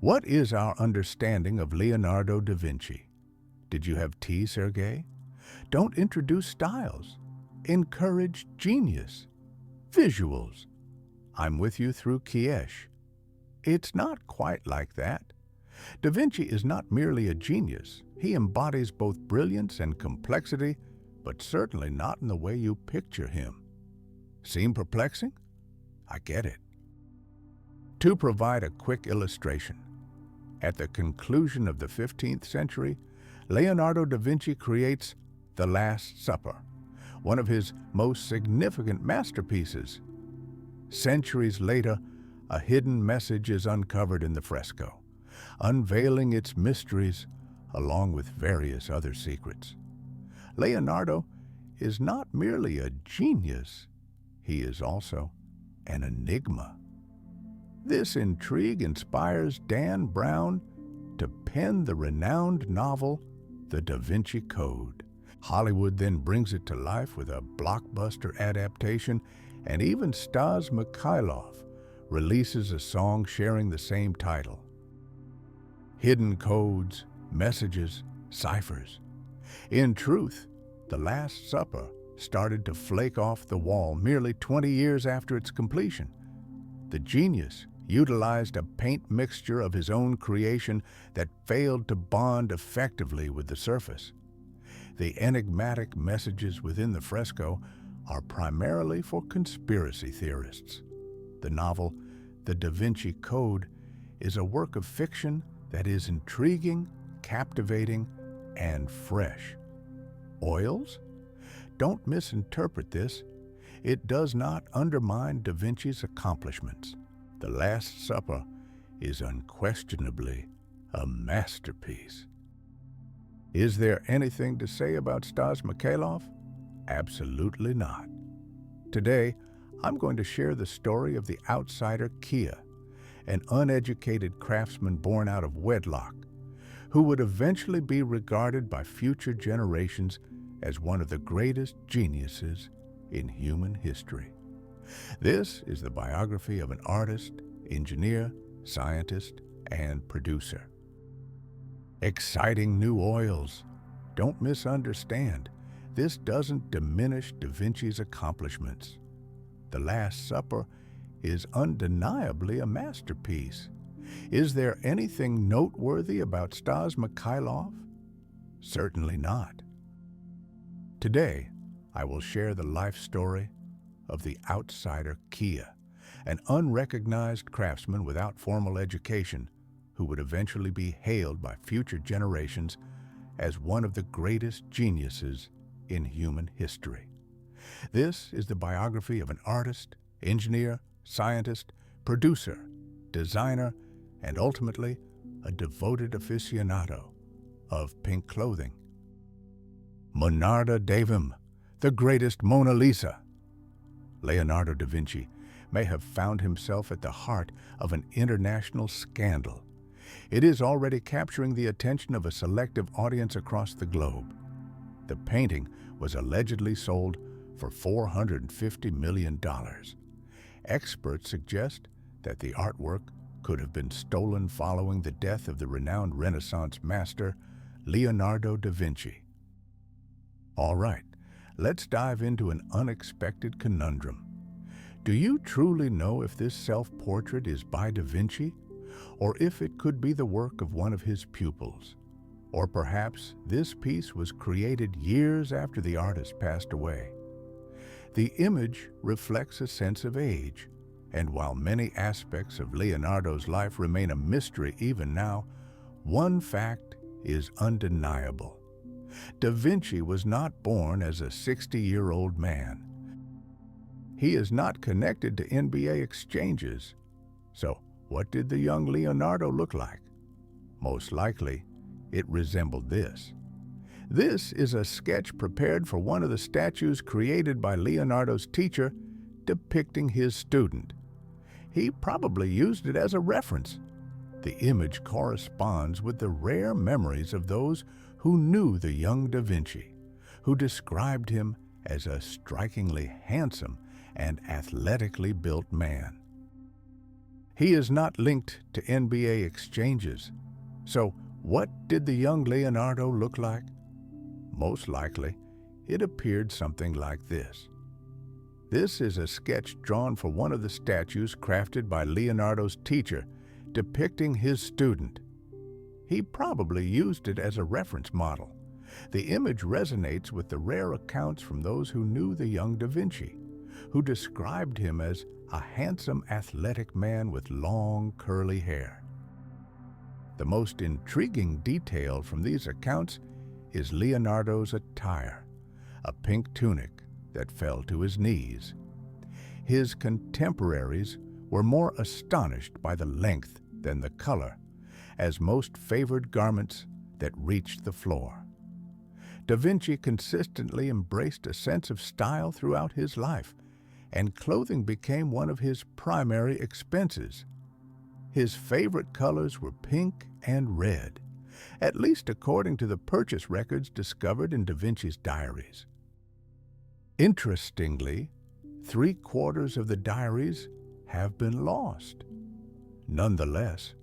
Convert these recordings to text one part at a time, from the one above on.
What is our understanding of Leonardo da Vinci? Did you have tea, Sergey? Don't introduce styles. Encourage genius. Visuals. I'm with you through Kiesh. It's not quite like that. Da Vinci is not merely a genius. He embodies both brilliance and complexity, but certainly not in the way you picture him. Seem perplexing? I get it. To provide a quick illustration, at the conclusion of the 15th century, Leonardo da Vinci creates The Last Supper, one of his most significant masterpieces. Centuries later, a hidden message is uncovered in the fresco, unveiling its mysteries along with various other secrets. Leonardo is not merely a genius, he is also an enigma. This intrigue inspires Dan Brown to pen the renowned novel The Da Vinci Code. Hollywood then brings it to life with a blockbuster adaptation, and even Stas Mikhailov releases a song sharing the same title. Hidden codes, messages, ciphers. In truth, The Last Supper started to flake off the wall merely 20 years after its completion. The genius utilized a paint mixture of his own creation that failed to bond effectively with the surface. The enigmatic messages within the fresco are primarily for conspiracy theorists. The novel, The Da Vinci Code, is a work of fiction that is intriguing, captivating, and fresh. Oils? Don't misinterpret this. It does not undermine Da Vinci's accomplishments. The Last Supper is unquestionably a masterpiece. Is there anything to say about Stas Mikhailov? Absolutely not. Today, I'm going to share the story of the outsider Kia, an uneducated craftsman born out of wedlock, who would eventually be regarded by future generations as one of the greatest geniuses in human history. This is the biography of an artist, engineer, scientist, and producer. Exciting new oils. Don't misunderstand. This doesn't diminish Da Vinci's accomplishments. The Last Supper is undeniably a masterpiece. Is there anything noteworthy about Stas Mikhailov? Certainly not. Today, I will share the life story of the outsider Kia, an unrecognized craftsman without formal education who would eventually be hailed by future generations as one of the greatest geniuses in human history. This is the biography of an artist, engineer, scientist, producer, designer, and ultimately a devoted aficionado of pink clothing. Leonardo da Vinci, the greatest Mona Lisa. Leonardo da Vinci may have found himself at the heart of an international scandal. It is already capturing the attention of a selective audience across the globe. The painting was allegedly sold for $450 million. Experts suggest that the artwork could have been stolen following the death of the renowned Renaissance master, Leonardo da Vinci. All right, let's dive into an unexpected conundrum. Do you truly know if this self-portrait is by Da Vinci, or if it could be the work of one of his pupils? Or perhaps this piece was created years after the artist passed away? The image reflects a sense of age, and while many aspects of Leonardo's life remain a mystery even now, one fact is undeniable. Da Vinci was not born as a 60-year-old man. He is not connected to NBA exchanges. So, what did the young Leonardo look like? Most likely, it resembled this. This is a sketch prepared for one of the statues created by Leonardo's teacher, depicting his student. He probably used it as a reference. The image corresponds with the rare memories of those who knew the young Da Vinci, who described him as a strikingly handsome and athletically built man. He is not linked to NBA exchanges. So what did the young Leonardo look like? Most likely, it appeared something like this. This is a sketch drawn for one of the statues crafted by Leonardo's teacher, depicting his student. He probably used it as a reference model. The image resonates with the rare accounts from those who knew the young Da Vinci, who described him as a handsome, athletic man with long, curly hair. The most intriguing detail from these accounts is Leonardo's attire, a pink tunic that fell to his knees. His contemporaries were more astonished by the length than the color, as most favored garments that reached the floor. Da Vinci consistently embraced a sense of style throughout his life, and clothing became one of his primary expenses. His favorite colors were pink and red, at least according to the purchase records discovered in Da Vinci's diaries. Interestingly, 3/4 of the diaries have been lost. Nonetheless,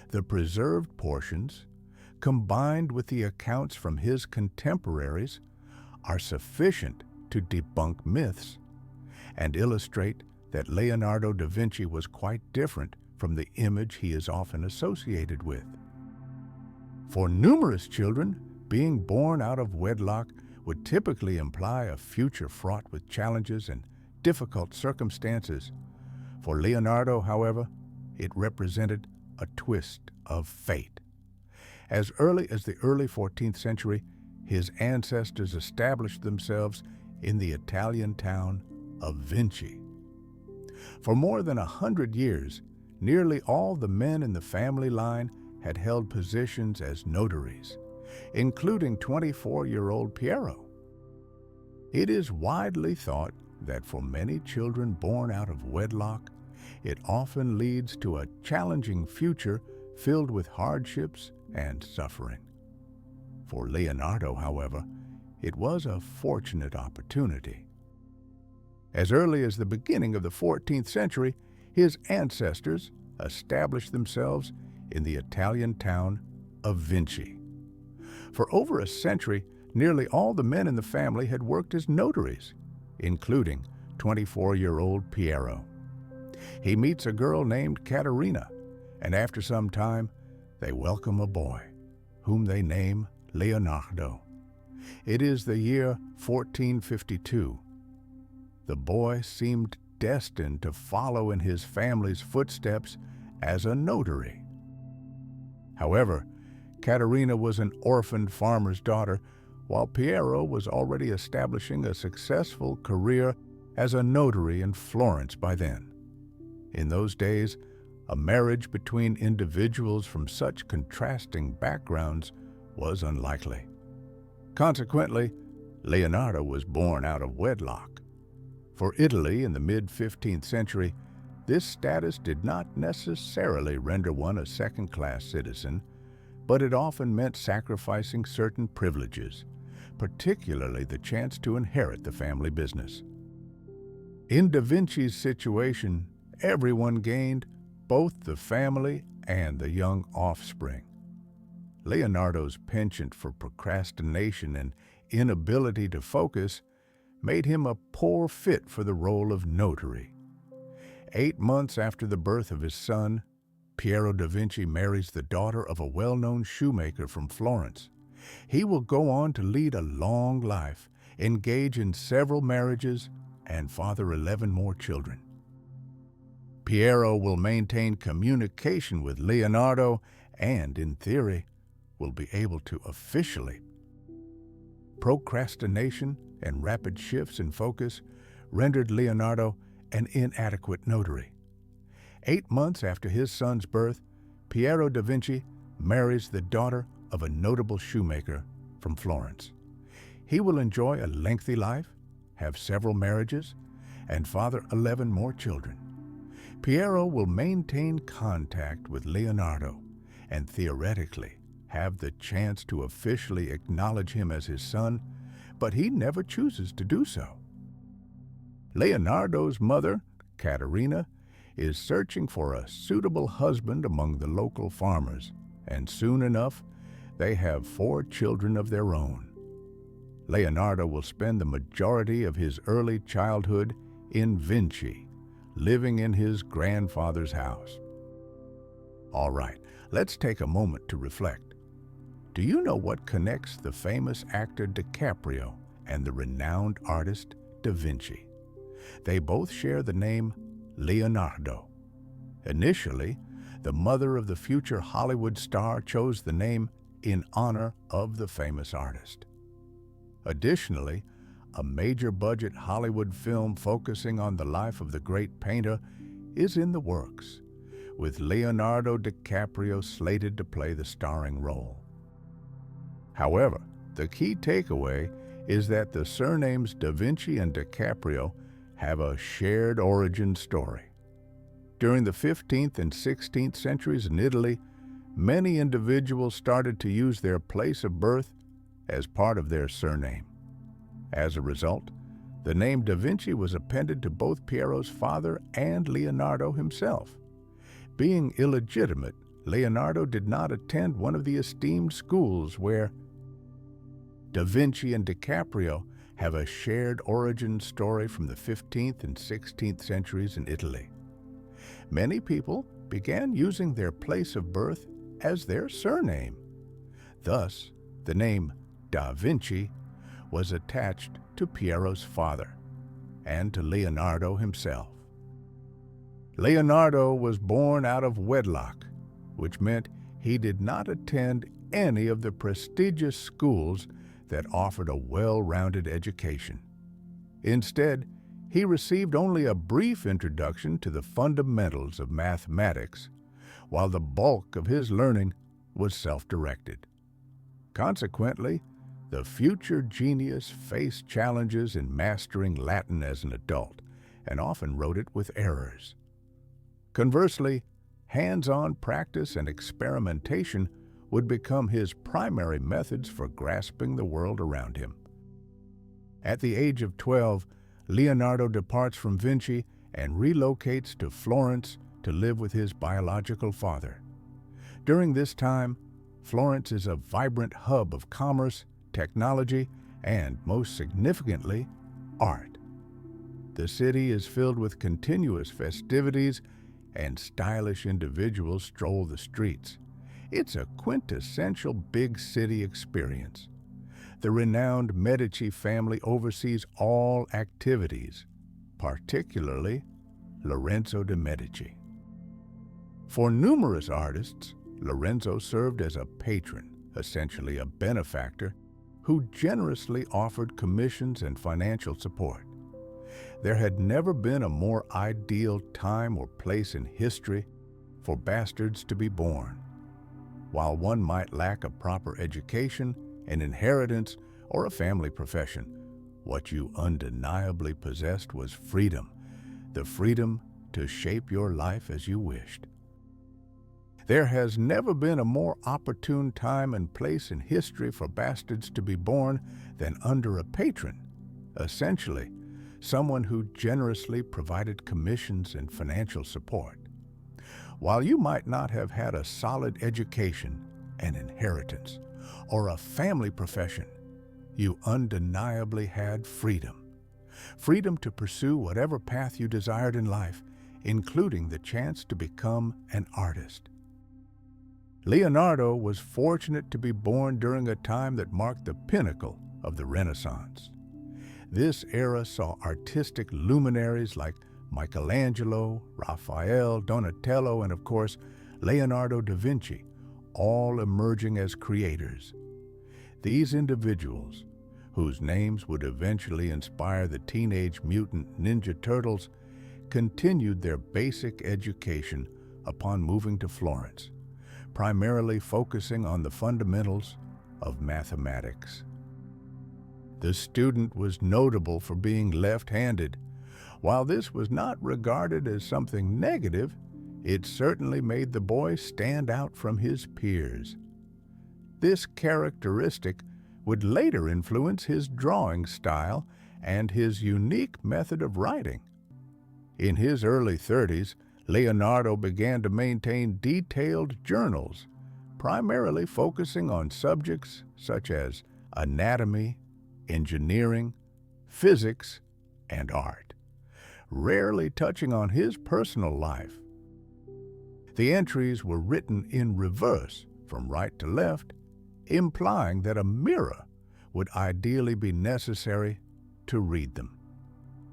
the preserved portions, combined with the accounts from his contemporaries, are sufficient to debunk myths and illustrate that Leonardo da Vinci was quite different from the image he is often associated with. For numerous children, being born out of wedlock would typically imply a future fraught with challenges and difficult circumstances. For Leonardo, however, it represented a twist of fate. As early as the early 14th century, his ancestors established themselves in the Italian town of Vinci. For more than 100 years, nearly all the men in the family line had held positions as notaries, including 24-year-old Piero. It is widely thought that for many children born out of wedlock, it often leads to a challenging future filled with hardships and suffering. For Leonardo, however, it was a fortunate opportunity. As early as the beginning of the 14th century, his ancestors established themselves in the Italian town of Vinci. For over a century, nearly all the men in the family had worked as notaries, including 24-year-old Piero. He meets a girl named Caterina, and after some time, they welcome a boy, whom they name Leonardo. It is the year 1452. The boy seemed destined to follow in his family's footsteps as a notary. However, Caterina was an orphaned farmer's daughter, while Piero was already establishing a successful career as a notary in Florence by then. In those days, a marriage between individuals from such contrasting backgrounds was unlikely. Consequently, Leonardo was born out of wedlock. For Italy in the mid-15th century, this status did not necessarily render one a second-class citizen, but it often meant sacrificing certain privileges, particularly the chance to inherit the family business. In Da Vinci's situation, everyone gained, both the family and the young offspring. Leonardo's penchant for procrastination and inability to focus made him a poor fit for the role of notary. 8 months after the birth of his son, Piero da Vinci marries the daughter of a well-known shoemaker from Florence. He will go on to lead a long life, engage in several marriages, and father 11 more children. Piero will maintain communication with Leonardo and, in theory, will be able to officially. Procrastination and rapid shifts in focus rendered Leonardo an inadequate notary. 8 months after his son's birth, Piero da Vinci marries the daughter of a notable shoemaker from Florence. He will enjoy a lengthy life, have several marriages, and father 11 more children. Piero will maintain contact with Leonardo and theoretically have the chance to officially acknowledge him as his son, but he never chooses to do so. Leonardo's mother, Caterina, is searching for a suitable husband among the local farmers, and soon enough, they have 4 children of their own. Leonardo will spend the majority of his early childhood in Vinci, living in his grandfather's house. All right, let's take a moment to reflect. Do you know what connects the famous actor DiCaprio and the renowned artist Da Vinci? They both share the name Leonardo. Initially, the mother of the future Hollywood star chose the name in honor of the famous artist. Additionally, a major-budget Hollywood film focusing on the life of the great painter is in the works, with Leonardo DiCaprio slated to play the starring role. However, the key takeaway is that the surnames Da Vinci and DiCaprio have a shared origin story. During the 15th and 16th centuries in Italy, many individuals started to use their place of birth as part of their surname. As a result, the name Da Vinci was appended to both Piero's father and Leonardo himself. Being illegitimate, Leonardo did not attend one of the esteemed schools where Da Vinci and DiCaprio have a shared origin story from the 15th and 16th centuries in Italy. Many people began using their place of birth as their surname. Thus, the name Da Vinci was attached to Piero's father and to Leonardo himself. Leonardo was born out of wedlock, which meant he did not attend any of the prestigious schools that offered a well-rounded education. Instead, he received only a brief introduction to the fundamentals of mathematics, while the bulk of his learning was self-directed. Consequently, the future genius faced challenges in mastering Latin as an adult, and often wrote it with errors. Conversely, hands-on practice and experimentation would become his primary methods for grasping the world around him. At the age of 12, Leonardo departs from Vinci and relocates to Florence to live with his biological father. During this time, Florence is a vibrant hub of commerce, technology, and, most significantly, art. The city is filled with continuous festivities, and stylish individuals stroll the streets. It's a quintessential big city experience. The renowned Medici family oversees all activities, particularly Lorenzo de' Medici. For numerous artists, Lorenzo served as a patron, essentially a benefactor, who generously offered commissions and financial support. There had never been a more ideal time or place in history for bastards to be born. While one might lack a proper education, an inheritance, or a family profession, what you undeniably possessed was freedom, the freedom to shape your life as you wished. There has never been a more opportune time and place in history for bastards to be born than under a patron, essentially someone who generously provided commissions and financial support. While you might not have had a solid education, an inheritance, or a family profession, you undeniably had freedom. Freedom to pursue whatever path you desired in life, including the chance to become an artist. Leonardo was fortunate to be born during a time that marked the pinnacle of the Renaissance. This era saw artistic luminaries like Michelangelo, Raphael, Donatello, and of course, Leonardo da Vinci, all emerging as creators. These individuals, whose names would eventually inspire the Teenage Mutant Ninja Turtles, continued their basic education upon moving to Florence, primarily focusing on the fundamentals of mathematics. The student was notable for being left-handed. While this was not regarded as something negative, it certainly made the boy stand out from his peers. This characteristic would later influence his drawing style and his unique method of writing. In his early 30s, Leonardo began to maintain detailed journals, primarily focusing on subjects such as anatomy, engineering, physics, and art, rarely touching on his personal life. The entries were written in reverse, from right to left, implying that a mirror would ideally be necessary to read them.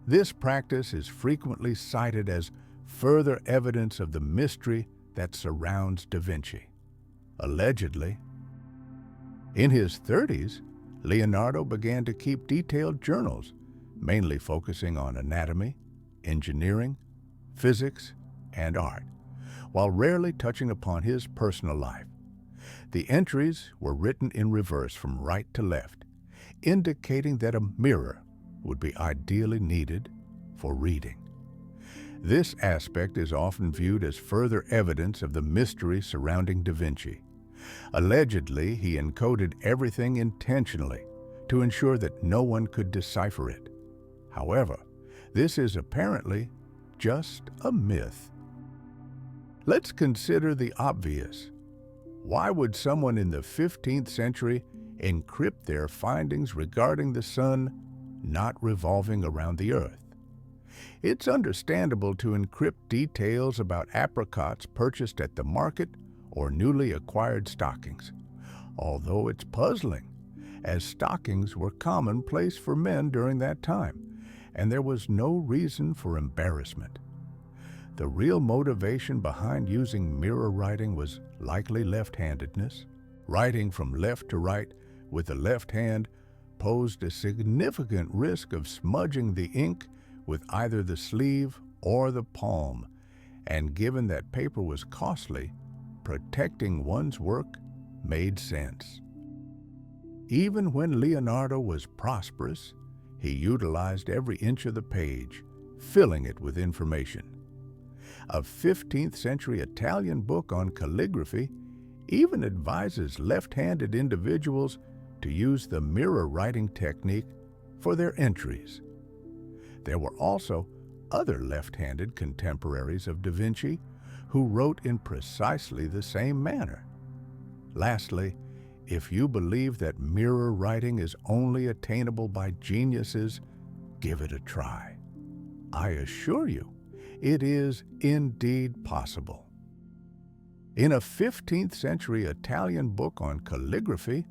This practice is frequently cited as further evidence of the mystery that surrounds Da Vinci. Allegedly, in his 30s, Leonardo began to keep detailed journals, mainly focusing on anatomy, engineering, physics, and art, while rarely touching upon his personal life. The entries were written in reverse from right to left, indicating that a mirror would be ideally needed for reading. This aspect is often viewed as further evidence of the mystery surrounding Da Vinci. Allegedly, he encoded everything intentionally to ensure that no one could decipher it. However, this is apparently just a myth. Let's consider the obvious. Why would someone in the 15th century encrypt their findings regarding the sun not revolving around the Earth? It's understandable to encrypt details about apricots purchased at the market or newly acquired stockings, although it's puzzling, as stockings were commonplace for men during that time, and there was no reason for embarrassment. The real motivation behind using mirror writing was likely left-handedness. Writing from left to right with the left hand posed a significant risk of smudging the ink with either the sleeve or the palm, and given that paper was costly, protecting one's work made sense. Even when Leonardo was prosperous, he utilized every inch of the page, filling it with information. A 15th century Italian book on calligraphy even advises left-handed individuals to use the mirror writing technique for their entries. There were also other left-handed contemporaries of Da Vinci who wrote in precisely the same manner. Lastly, if you believe that mirror writing is only attainable by geniuses, give it a try. I assure you, it is indeed possible. In a 15th century Italian book on calligraphy,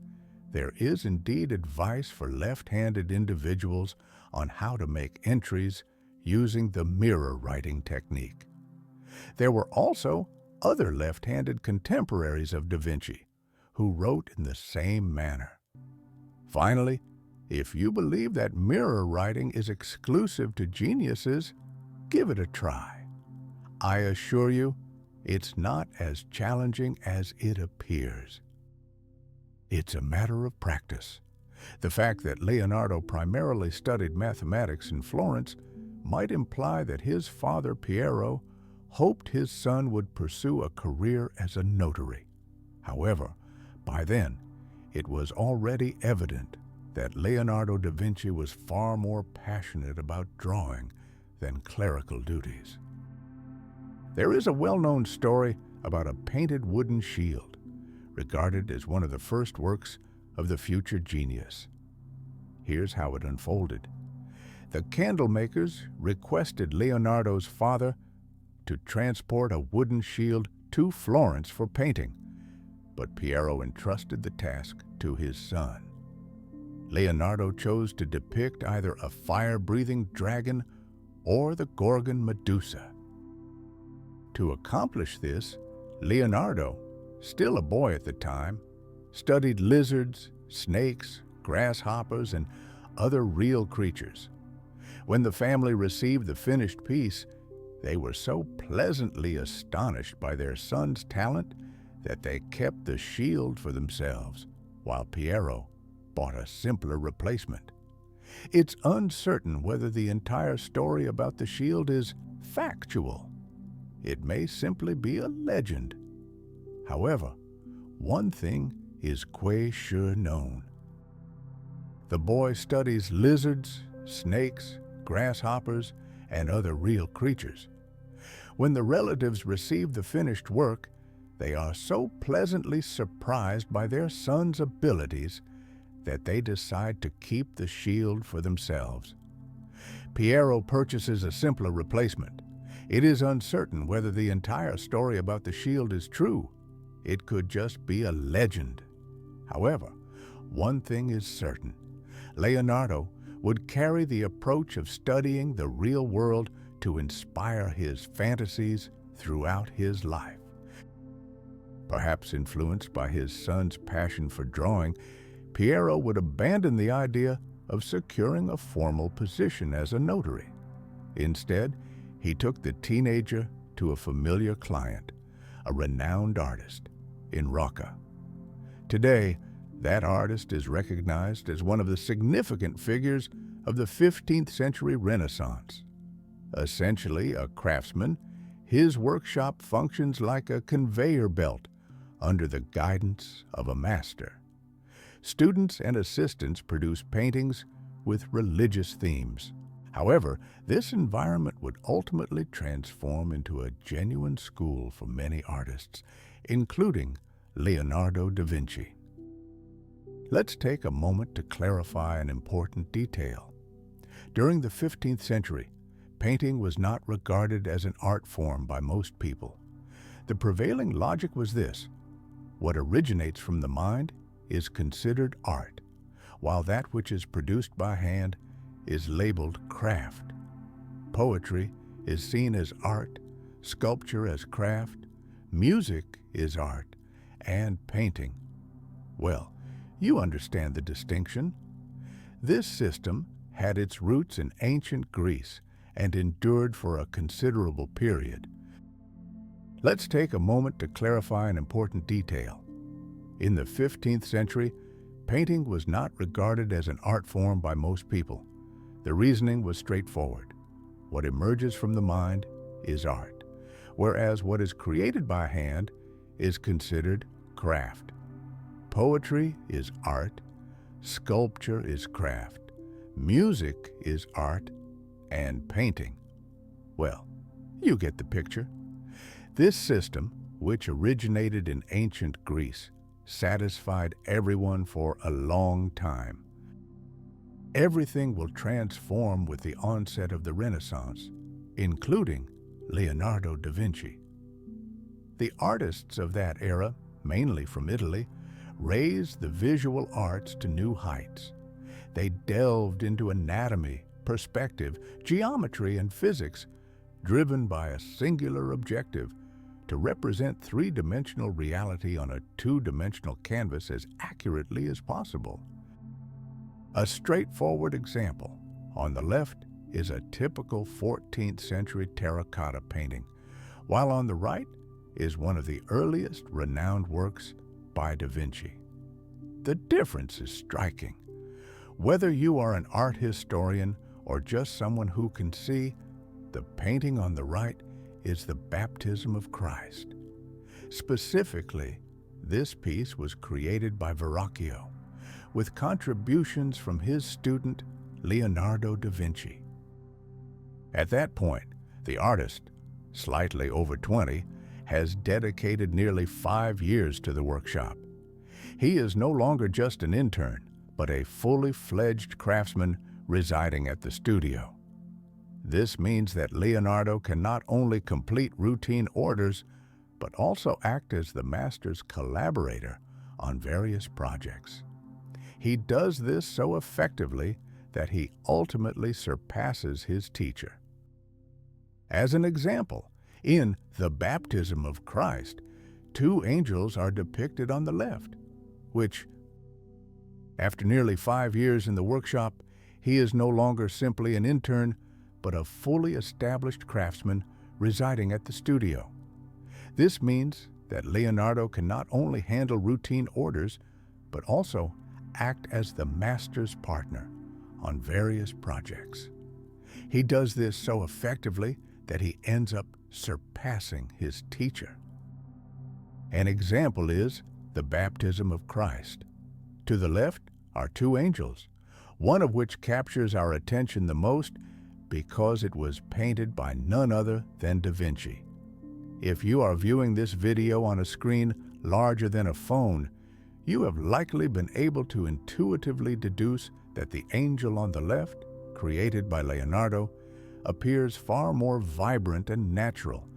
there is indeed advice for left-handed individuals on how to make entries using the mirror writing technique. There were also other left-handed contemporaries of Da Vinci who wrote in the same manner. Finally, if you believe that mirror writing is exclusive to geniuses, give it a try. I assure you, it's not as challenging as it appears. It's a matter of practice. The fact that Leonardo primarily studied mathematics in Florence might imply that his father Piero hoped his son would pursue a career as a notary. However, by then, it was already evident that Leonardo da Vinci was far more passionate about drawing than clerical duties. There is a well-known story about a painted wooden shield, regarded as one of the first works of the future genius. Here's how it unfolded. The candle makers requested Leonardo's father to transport a wooden shield to Florence for painting, but Piero entrusted the task to his son. Leonardo chose to depict either a fire-breathing dragon or the Gorgon Medusa. To accomplish this, Leonardo, still a boy at the time, studied lizards, snakes, grasshoppers, and other real creatures. When the family received the finished piece, they were so pleasantly astonished by their son's talent that they kept the shield for themselves, while Piero bought a simpler replacement. It's uncertain whether the entire story about the shield is factual. It may simply be a legend. However, one thing is quite sure known. The boy studies lizards, snakes, grasshoppers, and other real creatures. When the relatives receive the finished work, they are so pleasantly surprised by their son's abilities that they decide to keep the shield for themselves. Piero purchases a simpler replacement. It is uncertain whether the entire story about the shield is true. It could just be a legend. However, one thing is certain. Leonardo would carry the approach of studying the real world to inspire his fantasies throughout his life. Perhaps influenced by his son's passion for drawing, Piero would abandon the idea of securing a formal position as a notary. Instead, he took the teenager to a familiar client, a renowned artist in Rocca. Today, that artist is recognized as one of the significant figures of the 15th century Renaissance. Essentially a craftsman, his workshop functions like a conveyor belt under the guidance of a master. Students and assistants produce paintings with religious themes. However, this environment would ultimately transform into a genuine school for many artists, including Leonardo da Vinci. Let's take a moment to clarify an important detail. During the 15th century, painting was not regarded as an art form by most people. The prevailing logic was this: what originates from the mind is considered art, while that which is produced by hand is labeled craft. Poetry is seen as art, sculpture as craft, music is art, and painting. Well, you understand the distinction. This system had its roots in ancient Greece and endured for a considerable period. Let's take a moment to clarify an important detail. In the 15th century, painting was not regarded as an art form by most people. The reasoning was straightforward. What emerges from the mind is art, whereas what is created by hand is considered craft. Poetry is art, sculpture is craft, music is art, and painting. Well, you get the picture. This system, which originated in ancient Greece, satisfied everyone for a long time. Everything will transform with the onset of the Renaissance, including Leonardo da Vinci. The artists of that era, mainly from Italy, raised the visual arts to new heights. They delved into anatomy, perspective, geometry, and physics, driven by a singular objective: to represent three-dimensional reality on a two-dimensional canvas as accurately as possible. A straightforward example. On the left is a typical 14th century terracotta painting, while on the right is one of the earliest renowned works by Da Vinci. The difference is striking. Whether you are an art historian or just someone who can see, the painting on the right is the baptism of Christ. Specifically, this piece was created by Verrocchio, with contributions from his student Leonardo da Vinci. At that point, the artist, slightly over 20, has dedicated nearly 5 years to the workshop. He is no longer just an intern, but a fully fledged craftsman residing at the studio. This means that Leonardo can not only complete routine orders, but also act as the master's collaborator on various projects. He does this so effectively that he ultimately surpasses his teacher. As an example, in The Baptism of Christ, 2 angels are depicted on the left, which, after nearly 5 years in the workshop, he is no longer simply an intern, but a fully established craftsman residing at the studio. This means that Leonardo can not only handle routine orders, but also act as the master's partner on various projects. He does this so effectively that he ends up surpassing his teacher. An example is The Baptism of Christ. To the left are 2 angels, one of which captures our attention the most because it was painted by none other than Da Vinci. If you are viewing this video on a screen larger than a phone, you have likely been able to intuitively deduce that the angel on the left, created by Leonardo, appears far more vibrant and natural,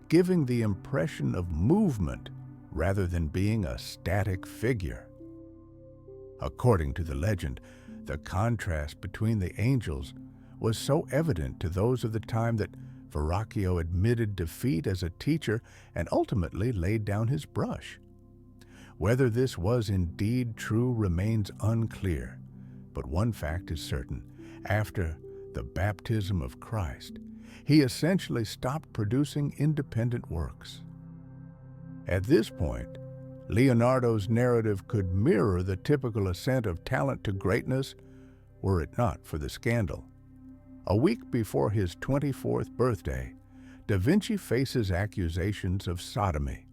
giving the impression of movement rather than being a static figure. According to the legend, the contrast between the angels was so evident to those of the time that Verrocchio admitted defeat as a teacher and ultimately laid down his brush. Whether this was indeed true remains unclear, but one fact is certain. After the baptism of Christ, he essentially stopped producing independent works. At this point, Leonardo's narrative could mirror the typical ascent of talent to greatness were it not for the scandal. A week before his 24th birthday, Da Vinci faces accusations of sodomy.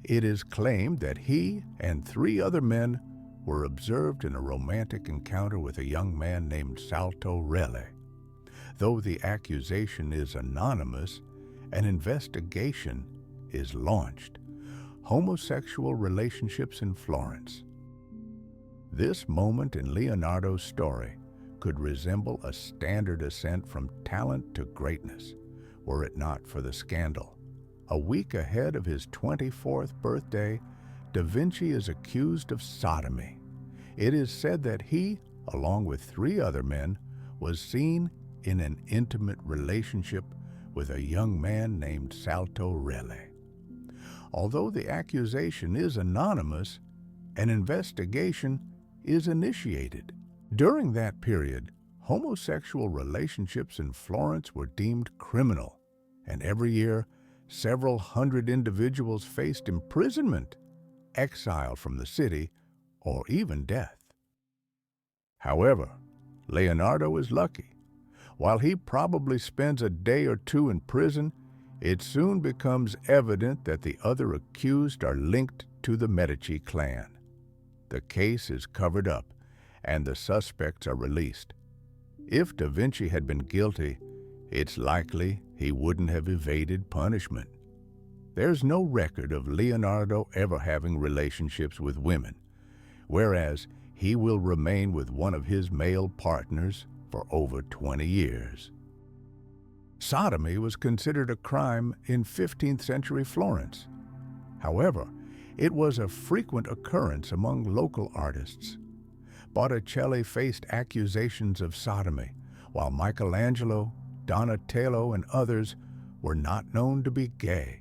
It is claimed that he and 3 other men were observed in a romantic encounter with a young man named Salvator. Though the accusation is anonymous, an investigation is launched. Homosexual relationships in Florence. This moment in Leonardo's story could resemble a standard ascent from talent to greatness, were it not for the scandal. A week ahead of his 24th birthday, Da Vinci is accused of sodomy. It is said that he, along with 3 other men, was seen in an intimate relationship with a young man named Salvator. Although the accusation is anonymous, an investigation is initiated. During that period, homosexual relationships in Florence were deemed criminal, and every year, several hundred individuals faced imprisonment, exile from the city, or even death. However, Leonardo is lucky. While he probably spends a day or 2 in prison, it soon becomes evident that the other accused are linked to the Medici clan. The case is covered up, and the suspects are released. If Da Vinci had been guilty, it's likely he wouldn't have evaded punishment. There's no record of Leonardo ever having relationships with women, whereas he will remain with one of his male partners for over 20 years. Sodomy was considered a crime in 15th century Florence. However, it was a frequent occurrence among local artists. Botticelli faced accusations of sodomy, while Michelangelo, Donatello, and others were not known to be gay.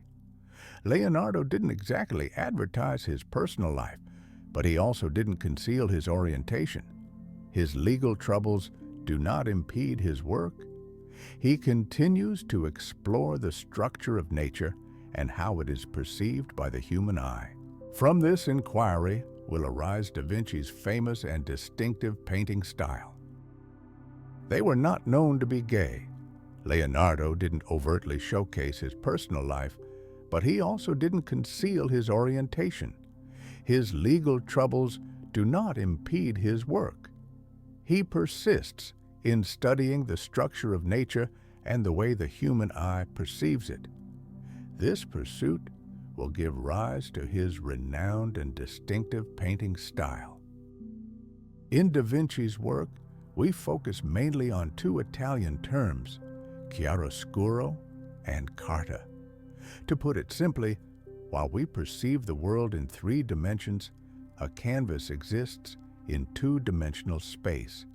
Leonardo didn't exactly advertise his personal life, but he also didn't conceal his orientation. His legal troubles do not impede his work. He continues to explore the structure of nature and how it is perceived by the human eye. From this inquiry will arise Da Vinci's famous and distinctive painting style. They were not known to be gay. Leonardo didn't overtly showcase his personal life, but he also didn't conceal his orientation. His legal troubles do not impede his work. He persists in studying the structure of nature and the way the human eye perceives it. This pursuit will give rise to his renowned and distinctive painting style. In Da Vinci's work, we focus mainly on 2 Italian terms, chiaroscuro and carta. To put it simply, while we perceive the world in 3 dimensions, a canvas exists in 2-dimensional space.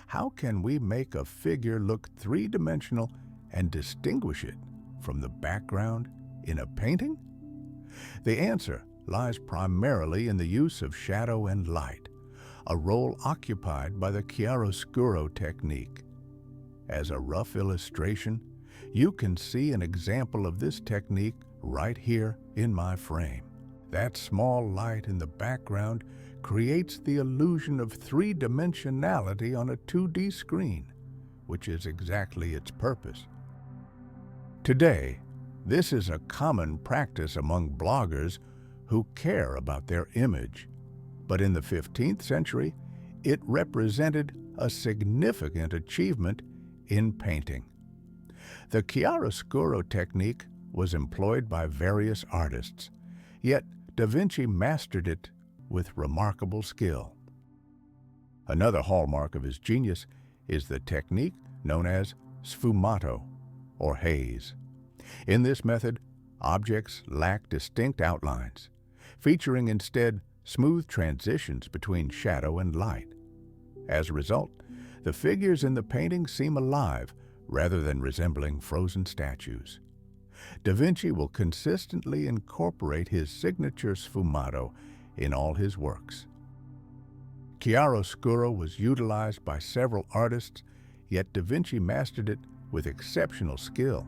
How can we make a figure look 3-dimensional and distinguish it from the background in a painting? The answer lies primarily in the use of shadow and light, a role occupied by the chiaroscuro technique. As a rough illustration, you can see an example of this technique right here in my frame. That small light in the background creates the illusion of 3-dimensionality on a 2D screen, which is exactly its purpose. Today, this is a common practice among bloggers who care about their image, but in the 15th century, it represented a significant achievement in painting. The chiaroscuro technique was employed by various artists, yet Da Vinci mastered it with remarkable skill. Another hallmark of his genius is the technique known as Sfumato, or haze. In this method, objects lack distinct outlines, featuring instead smooth transitions between shadow and light. As a result, the figures in the painting seem alive rather than resembling frozen statues. Da Vinci will consistently incorporate his signature sfumato in all his works. Chiaroscuro was utilized by several artists, yet Da Vinci mastered it with exceptional skill.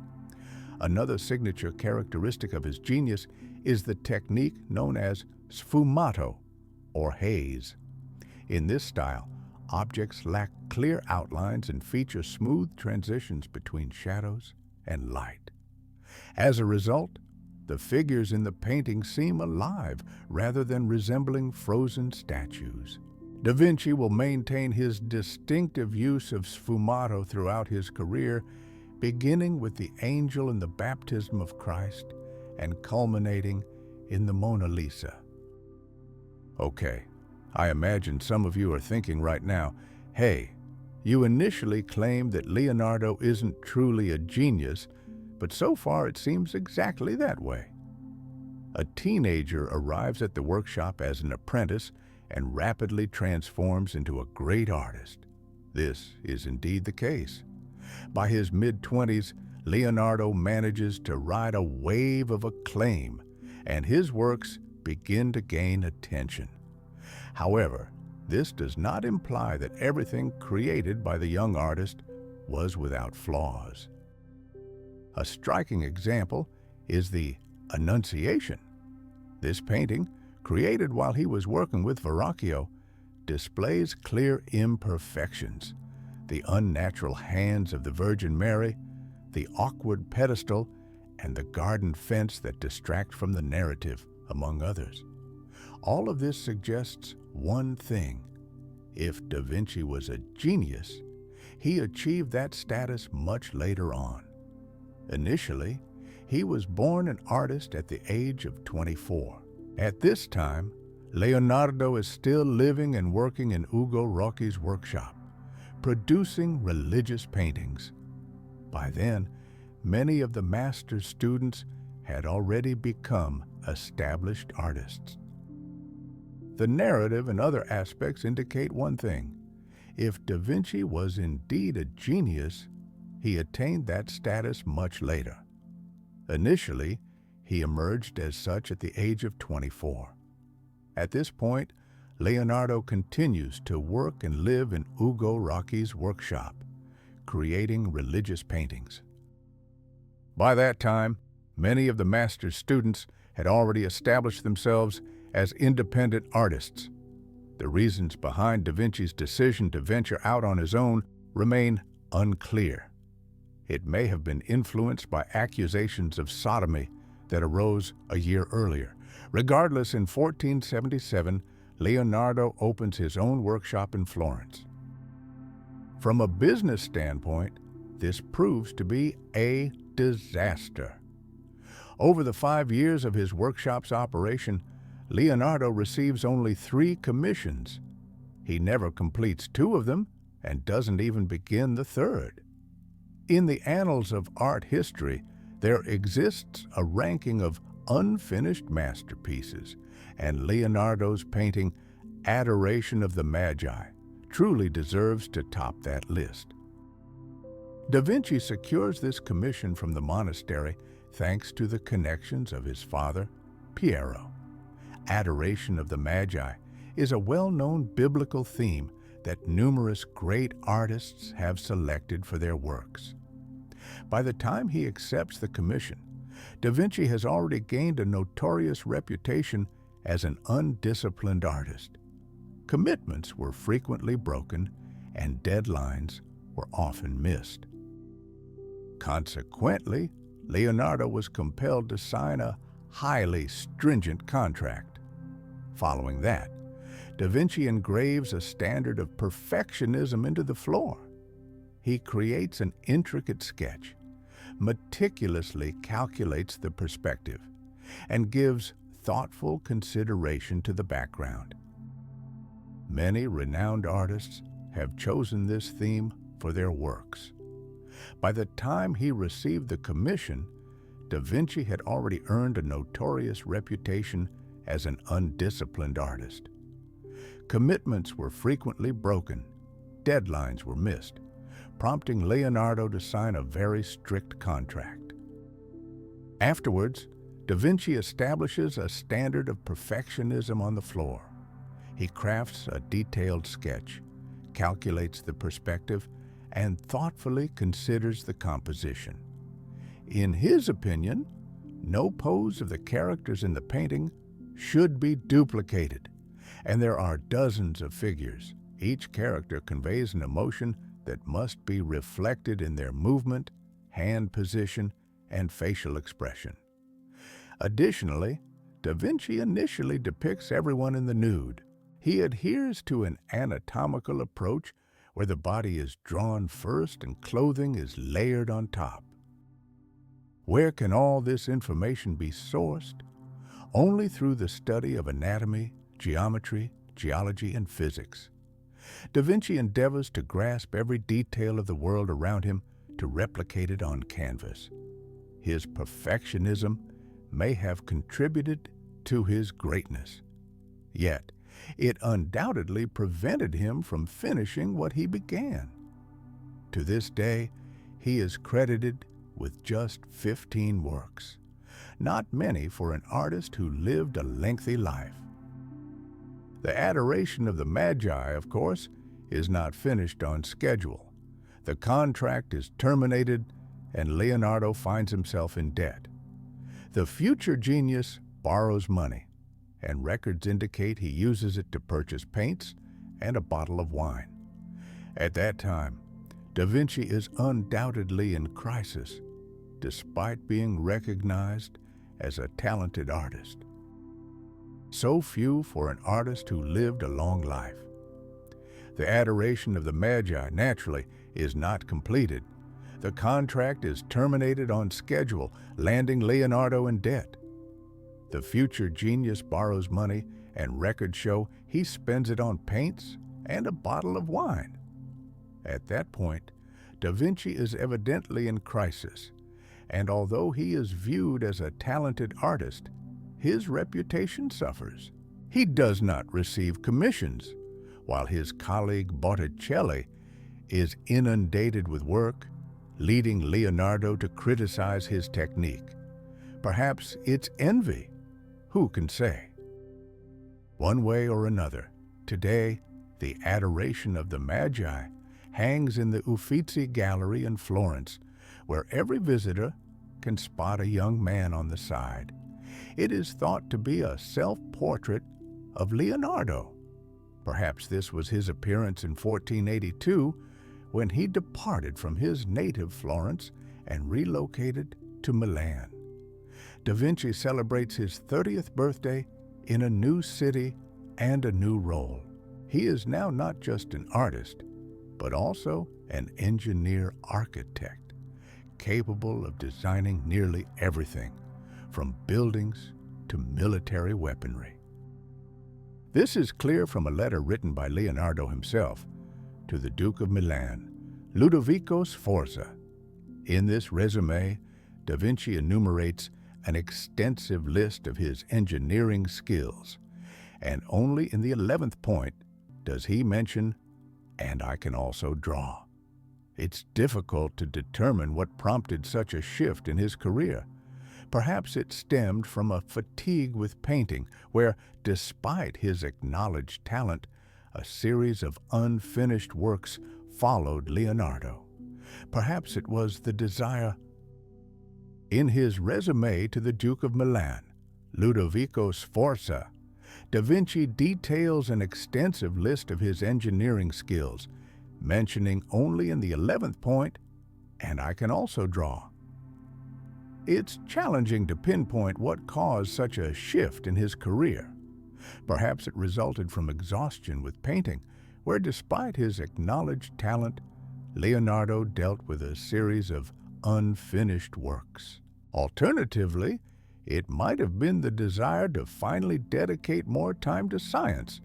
Another signature characteristic of his genius is the technique known as sfumato, or haze. In this style, objects lack clear outlines and feature smooth transitions between shadows and light. As a result, the figures in the painting seem alive rather than resembling frozen statues. Da Vinci will maintain his distinctive use of sfumato throughout his career, beginning with the angel in the baptism of Christ and culminating in the Mona Lisa. Okay, I imagine some of you are thinking right now, hey, you initially claimed that Leonardo isn't truly a genius, but so far it seems exactly that way. A teenager arrives at the workshop as an apprentice and rapidly transforms into a great artist. This is indeed the case. By his mid-20s, Leonardo manages to ride a wave of acclaim, and his works begin to gain attention. However, this does not imply that everything created by the young artist was without flaws. A striking example is the Annunciation. This painting, created while he was working with Verrocchio, displays clear imperfections: the unnatural hands of the Virgin Mary, the awkward pedestal, and the garden fence that distract from the narrative, among others. All of this suggests one thing: if Da Vinci was a genius, he achieved that status much later on. Initially, he was born an artist at the age of 24. At this time, Leonardo is still living and working in Ugo Rocchi's workshop, producing religious paintings. By then, many of the master's students had already become established artists. The narrative and other aspects indicate one thing: if Da Vinci was indeed a genius, he attained that status much later. Initially, he emerged as such at the age of 24. At this point, Leonardo continues to work and live in Ugo Rocchi's workshop, creating religious paintings. By that time, many of the master's students had already established themselves as independent artists. The reasons behind Da Vinci's decision to venture out on his own remain unclear. It may have been influenced by accusations of sodomy that arose a year earlier. Regardless, in 1477, Leonardo opens his own workshop in Florence. From a business standpoint, this proves to be a disaster. Over the 5 years of his workshop's operation, Leonardo receives only 3 commissions. He never completes 2 of them and doesn't even begin the 3rd. In the annals of art history, there exists a ranking of unfinished masterpieces, and Leonardo's painting, Adoration of the Magi, truly deserves to top that list. Da Vinci secures this commission from the monastery thanks to the connections of his father, Piero. Adoration of the Magi is a well-known biblical theme that numerous great artists have selected for their works. By the time he accepts the commission, Da Vinci has already gained a notorious reputation as an undisciplined artist. Commitments were frequently broken, and deadlines were often missed. Consequently, Leonardo was compelled to sign a highly stringent contract. Following that, Da Vinci engraves a standard of perfectionism into the floor. He creates an intricate sketch, meticulously calculates the perspective and gives thoughtful consideration to the background. Many renowned artists have chosen this theme for their works. By the time he received the commission, Da Vinci had already earned a notorious reputation as an undisciplined artist. Commitments were frequently broken, deadlines were missed, prompting Leonardo to sign a very strict contract. Afterwards, Da Vinci establishes a standard of perfectionism on the floor. He crafts a detailed sketch, calculates the perspective, and thoughtfully considers the composition. In his opinion, no pose of the characters in the painting should be duplicated, and there are dozens of figures. Each character conveys an emotion that must be reflected in their movement, hand position, and facial expression. Additionally, Da Vinci initially depicts everyone in the nude. He adheres to an anatomical approach where the body is drawn first and clothing is layered on top. Where can all this information be sourced? Only through the study of anatomy, geometry, geology, and physics. Da Vinci endeavors to grasp every detail of the world around him to replicate it on canvas. His perfectionism may have contributed to his greatness. Yet, it undoubtedly prevented him from finishing what he began. To this day, he is credited with just 15 works, not many for an artist who lived a lengthy life. The Adoration of the Magi, of course, is not finished on schedule. The contract is terminated, and Leonardo finds himself in debt. The future genius borrows money, and records indicate he uses it to purchase paints and a bottle of wine. At that time, Da Vinci is undoubtedly in crisis, despite being recognized as a talented artist. So few for an artist who lived a long life. The Adoration of the Magi, naturally, is not completed. The contract is terminated on schedule, landing Leonardo in debt. The future genius borrows money, and records show he spends it on paints and a bottle of wine. At that point, Da Vinci is evidently in crisis, and although he is viewed as a talented artist, his reputation suffers. He does not receive commissions, while his colleague Botticelli is inundated with work, leading Leonardo to criticize his technique. Perhaps it's envy. Who can say? One way or another, today, the Adoration of the Magi hangs in the Uffizi Gallery in Florence, where every visitor can spot a young man on the side. It is thought to be a self-portrait of Leonardo. Perhaps this was his appearance in 1482, when he departed from his native Florence and relocated to Milan. Da Vinci celebrates his 30th birthday in a new city and a new role. He is now not just an artist, but also an engineer-architect, capable of designing nearly everything, from buildings to military weaponry. This is clear from a letter written by Leonardo himself to the Duke of Milan, Ludovico Sforza. In this resume, Da Vinci enumerates an extensive list of his engineering skills, and only in the 11th point does he mention, "and I can also draw." It's difficult to determine what prompted such a shift in his career. Perhaps it stemmed from a fatigue with painting, where, despite his acknowledged talent, a series of unfinished works followed Leonardo. Perhaps it was the desire. In his resume to the Duke of Milan, Ludovico Sforza, Da Vinci details an extensive list of his engineering skills, mentioning only in the 11th point, "and I can also draw." It's challenging to pinpoint what caused such a shift in his career. Perhaps it resulted from exhaustion with painting, where despite his acknowledged talent, Leonardo dealt with a series of unfinished works. Alternatively, it might have been the desire to finally dedicate more time to science,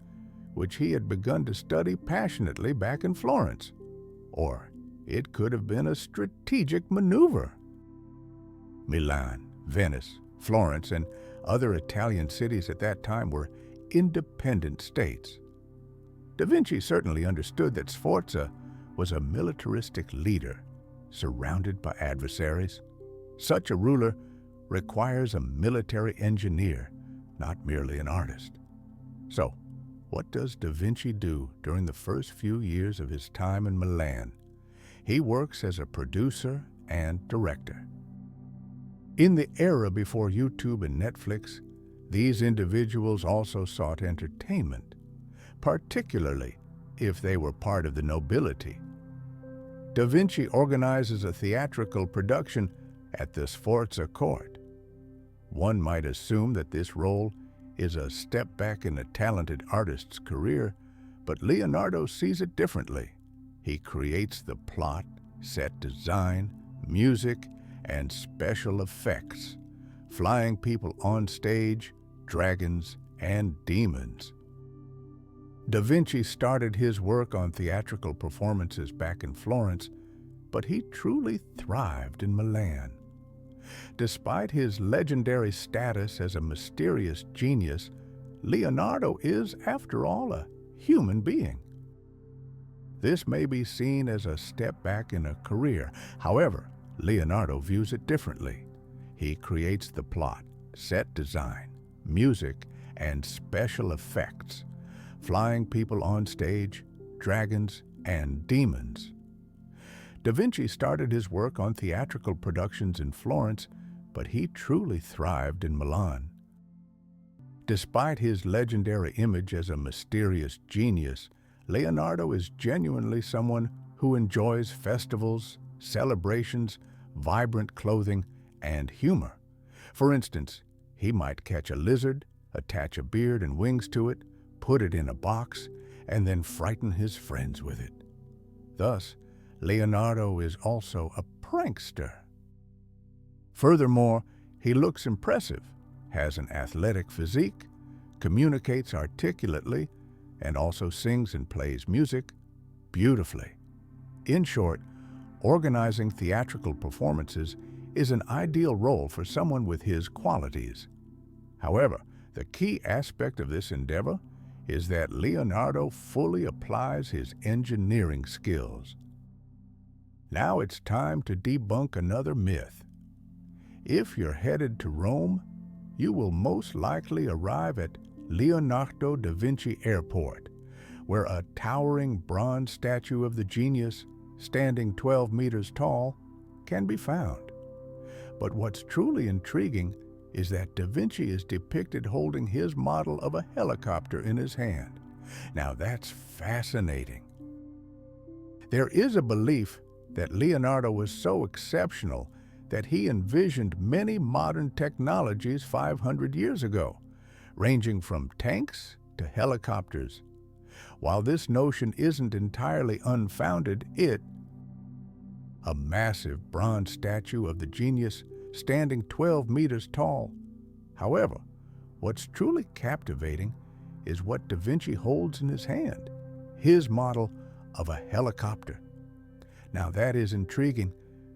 which he had begun to study passionately back in Florence. Or it could have been a strategic maneuver. Milan, Venice, Florence, and other Italian cities at that time were independent states. Da Vinci certainly understood that Sforza was a militaristic leader surrounded by adversaries. Such a ruler requires a military engineer, not merely an artist. So, what does Da Vinci do during the first few years of his time in Milan? He works as a producer and director. In the era before YouTube and Netflix, these individuals also sought entertainment, particularly if they were part of the nobility. Da Vinci organizes a theatrical production at the Sforza court. One might assume that this role is a step back in a talented artist's career, but Leonardo sees it differently. He creates the plot, set design, music, and special effects, flying people on stage, dragons, and demons. Da Vinci started his work on theatrical performances back in Florence, but he truly thrived in Milan. Despite his legendary status as a mysterious genius, Leonardo is, after all, a human being. This may be seen as a step back in a career. However, Leonardo views it differently. He creates the plot, set design, music, and special effects, flying people on stage, dragons, and demons. Da Vinci started his work on theatrical productions in Florence, but he truly thrived in Milan. Despite his legendary image as a mysterious genius, Leonardo is genuinely someone who enjoys festivals, celebrations, vibrant clothing, and humor. For instance, he might catch a lizard, attach a beard and wings to it, put it in a box, and then frighten his friends with it. Thus, Leonardo is also a prankster. Furthermore, he looks impressive, has an athletic physique, communicates articulately, and also sings and plays music beautifully. In short, organizing theatrical performances is an ideal role for someone with his qualities. However, the key aspect of this endeavor is that Leonardo fully applies his engineering skills. Now it's time to debunk another myth. If you're headed to Rome, you will most likely arrive at Leonardo da Vinci Airport, where a towering bronze statue of the genius, standing 12 meters tall, can be found. But what's truly intriguing is that Da Vinci is depicted holding his model of a helicopter in his hand. Now that's fascinating. There is a belief that Leonardo was so exceptional that he envisioned many modern technologies 500 years ago, ranging from tanks to helicopters. While this notion isn't entirely unfounded, a massive bronze statue of the genius standing 12 meters tall. However, what's truly captivating is what Da Vinci holds in his hand, his model of a helicopter. Now that is intriguing.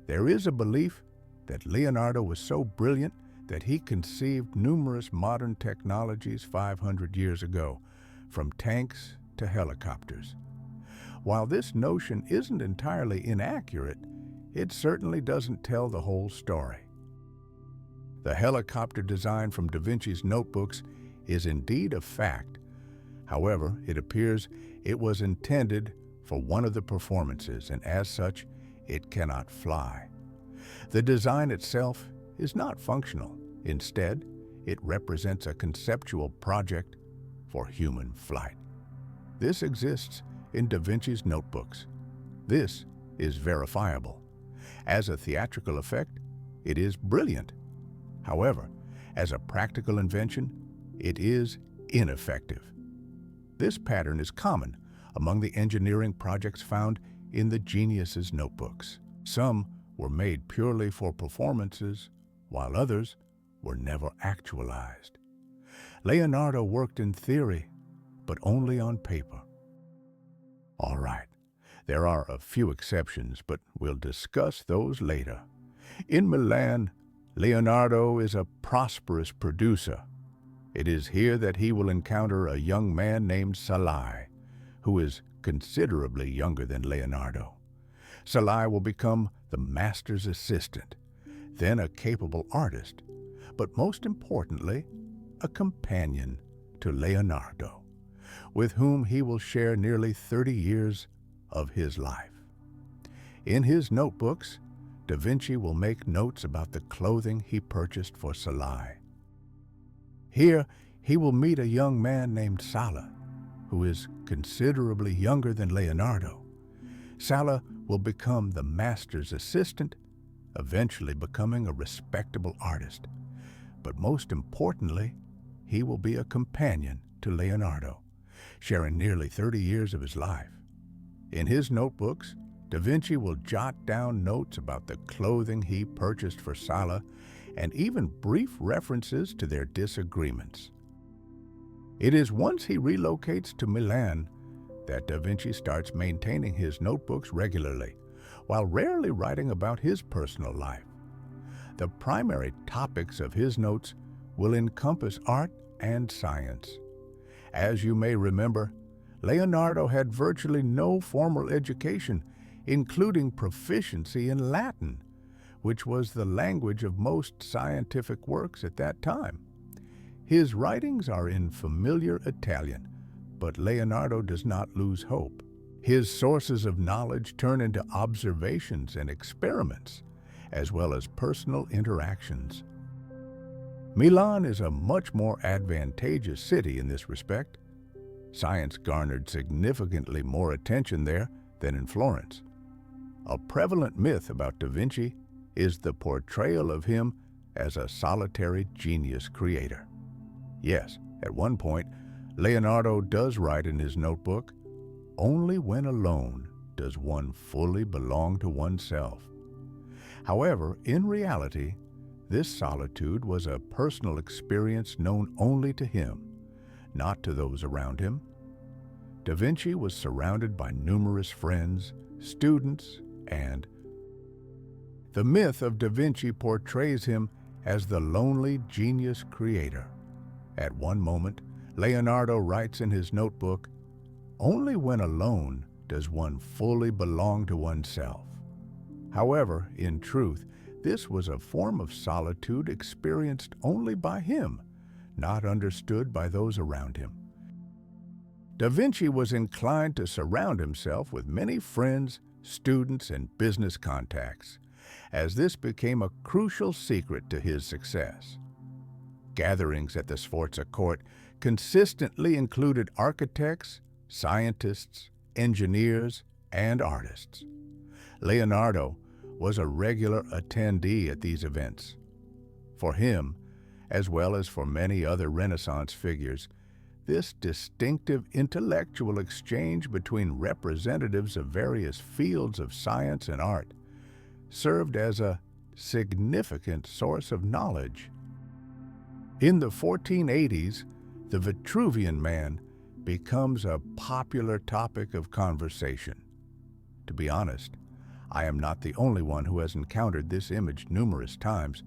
There is a belief that Leonardo was so brilliant that he conceived numerous modern technologies 500 years ago, from tanks to helicopters. While this notion isn't entirely inaccurate, it certainly doesn't tell the whole story. The helicopter design from Da Vinci's notebooks is indeed a fact. However, it appears it was intended for one of the performances, and as such, it cannot fly. The design itself is not functional. Instead, it represents a conceptual project for human flight. This exists in Da Vinci's notebooks. This is verifiable. As a theatrical effect, it is brilliant. However, as a practical invention, it is ineffective. This pattern is common among the engineering projects found in the genius's notebooks. Some were made purely for performances, while others were never actualized. Leonardo worked in theory, but only on paper. All right, there are a few exceptions, but we'll discuss those later. In Milan, Leonardo is a prosperous producer. It is here that he will encounter a young man named Salai, who is considerably younger than Leonardo. Salai will become the master's assistant, then a capable artist, but most importantly, a companion to Leonardo, with whom he will share nearly 30 years of his life. In his notebooks, Da Vinci will make notes about the clothing he purchased for Salai. Here, he will meet a young man named Sala, who is considerably younger than Leonardo. Sala will become the master's assistant, eventually becoming a respectable artist. But most importantly, he will be a companion to Leonardo, sharing nearly 30 years of his life. In his notebooks, Da Vinci will jot down notes about the clothing he purchased for Sala and even brief references to their disagreements. It is once he relocates to Milan that Da Vinci starts maintaining his notebooks regularly, while rarely writing about his personal life. The primary topics of his notes will encompass art and science. As you may remember, Leonardo had virtually no formal education, including proficiency in Latin, which was the language of most scientific works at that time. His writings are in familiar Italian, but Leonardo does not lose hope. His sources of knowledge turn into observations and experiments, as well as personal interactions. Milan is a much more advantageous city in this respect. Science garnered significantly more attention there than in Florence. A prevalent myth about Da Vinci is the portrayal of him as a solitary genius creator. Yes, at one point, Leonardo does write in his notebook, "Only when alone does one fully belong to oneself." However, in reality, this solitude was a personal experience known only to him, not to those around him. Da Vinci was surrounded by numerous friends, students, and the myth of Da Vinci portrays him as the lonely genius creator. At one moment, Leonardo writes in his notebook, "Only when alone does one fully belong to oneself." However, in truth, this was a form of solitude experienced only by him, not understood by those around him. Da Vinci was inclined to surround himself with many friends, students, and business contacts, as this became a crucial secret to his success. Gatherings at the Sforza court consistently included architects, scientists, engineers, and artists. Leonardo was a regular attendee at these events. For him, as well as for many other Renaissance figures, this distinctive intellectual exchange between representatives of various fields of science and art served as a significant source of knowledge. In the 1480s, the Vitruvian man becomes a popular topic of conversation. To be honest, I am not the only one who has encountered this image numerous times,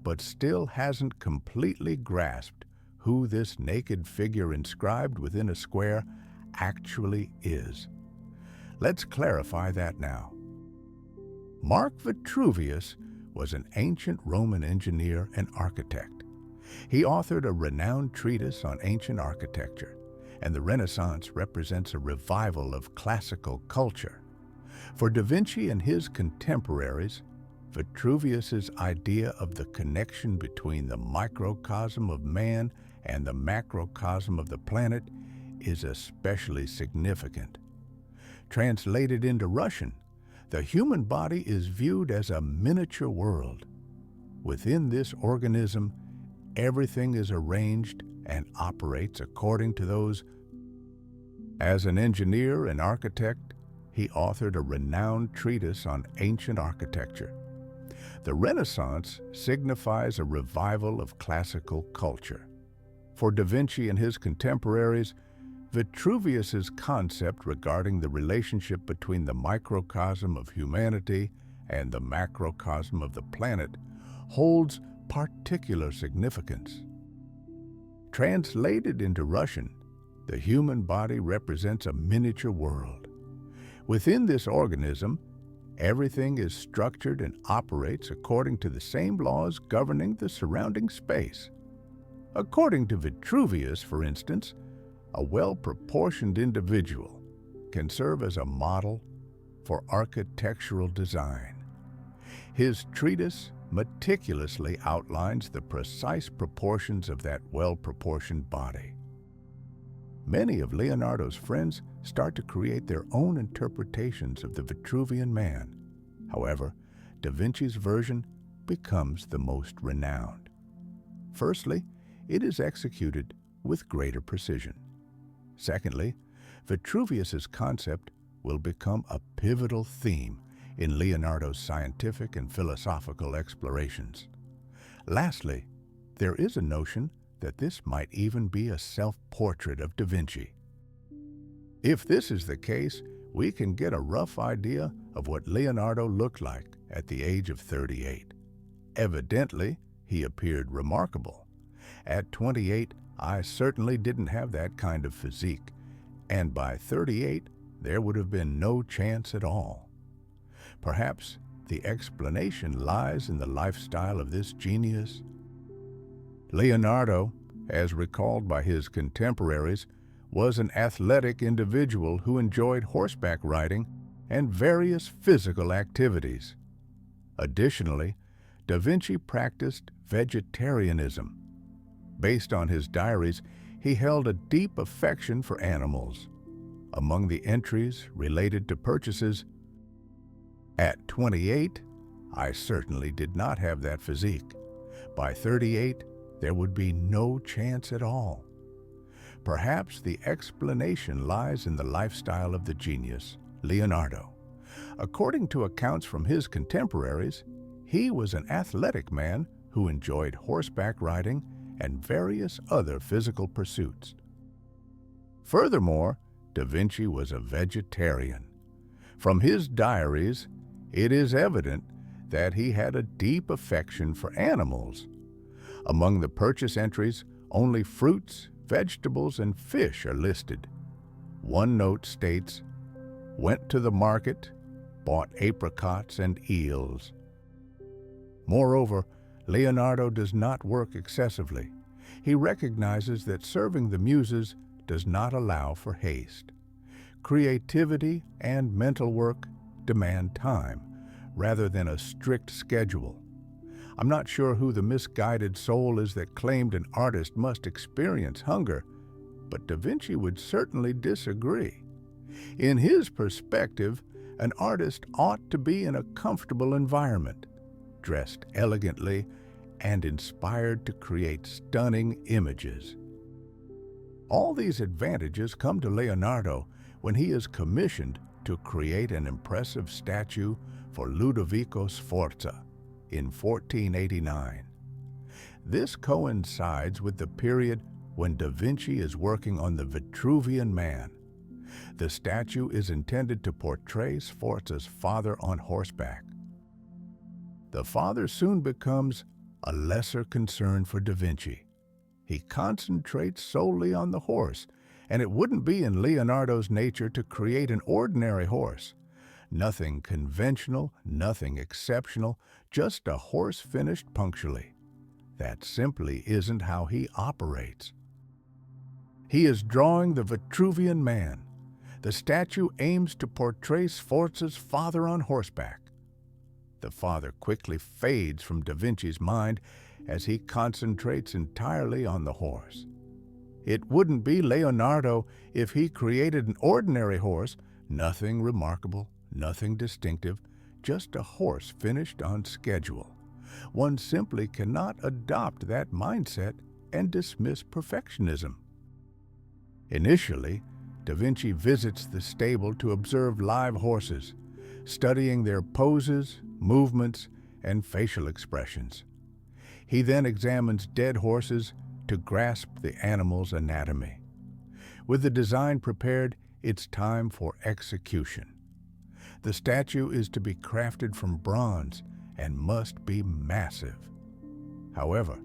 but still hasn't completely grasped who this naked figure inscribed within a square actually is. Let's clarify that now. Mark Vitruvius was an ancient Roman engineer and architect. He authored a renowned treatise on ancient architecture, and the Renaissance represents a revival of classical culture. For Da Vinci and his contemporaries, Vitruvius's idea of the connection between the microcosm of man and the macrocosm of the planet is especially significant. Translated into Russian, the human body is viewed as a miniature world. Within this organism, everything is arranged and operates according to those. As an engineer and architect, he authored a renowned treatise on ancient architecture, The Renaissance signifies a revival of classical culture. For Da Vinci and his contemporaries, Vitruvius's concept regarding the relationship between the microcosm of humanity and the macrocosm of the planet holds particular significance. Translated into Russian, the human body represents a miniature world. Within this organism, everything is structured and operates according to the same laws governing the surrounding space. According to Vitruvius, for instance, a well-proportioned individual can serve as a model for architectural design. His treatise meticulously outlines the precise proportions of that well-proportioned body. Many of Leonardo's friends start to create their own interpretations of the Vitruvian man. However, Da Vinci's version becomes the most renowned. Firstly, it is executed with greater precision. Secondly, Vitruvius's concept will become a pivotal theme in Leonardo's scientific and philosophical explorations. Lastly, there is a notion that this might even be a self-portrait of Da Vinci. If this is the case, we can get a rough idea of what Leonardo looked like at the age of 38. Evidently, he appeared remarkable. At 28, I certainly didn't have that kind of physique, and by 38, there would have been no chance at all. Perhaps the explanation lies in the lifestyle of this genius. Leonardo, as recalled by his contemporaries, was an athletic individual who enjoyed horseback riding and various physical activities. Additionally, Da Vinci practiced vegetarianism. Based on his diaries, he held a deep affection for animals. Among the entries related to purchases, "At 28, I certainly did not have that physique. By 38, there would be no chance at all." Perhaps the explanation lies in the lifestyle of the genius, Leonardo. According to accounts from his contemporaries, he was an athletic man who enjoyed horseback riding and various other physical pursuits. Furthermore, Da Vinci was a vegetarian. From his diaries, it is evident that he had a deep affection for animals. Among the purchase entries, only fruits, vegetables, and fish are listed. One note states, "Went to the market, bought apricots and eels." Moreover, Leonardo does not work excessively. He recognizes that serving the muses does not allow for haste. Creativity and mental work demand time, rather than a strict schedule. I'm not sure who the misguided soul is that claimed an artist must experience hunger, but Da Vinci would certainly disagree. In his perspective, an artist ought to be in a comfortable environment, dressed elegantly, and inspired to create stunning images. All these advantages come to Leonardo when he is commissioned to create an impressive statue for Ludovico Sforza in 1489. This coincides with the period when Da Vinci is working on the Vitruvian man. The statue is intended to portray Sforza's father on horseback. The father soon becomes a lesser concern for Da Vinci. He concentrates solely on the horse, and it wouldn't be in Leonardo's nature to create an ordinary horse. Nothing conventional, nothing exceptional, just a horse finished punctually. That simply isn't how he operates. He is drawing the Vitruvian man. The statue aims to portray Sforza's father on horseback. The father quickly fades from Da Vinci's mind as he concentrates entirely on the horse. It wouldn't be Leonardo if he created an ordinary horse, nothing remarkable, nothing distinctive, just a horse finished on schedule. One simply cannot adopt that mindset and dismiss perfectionism. Initially, Da Vinci visits the stable to observe live horses, studying their poses, movements, and facial expressions. He then examines dead horses to grasp the animal's anatomy. With the design prepared, it's time for execution. The statue is to be crafted from bronze and must be massive. However,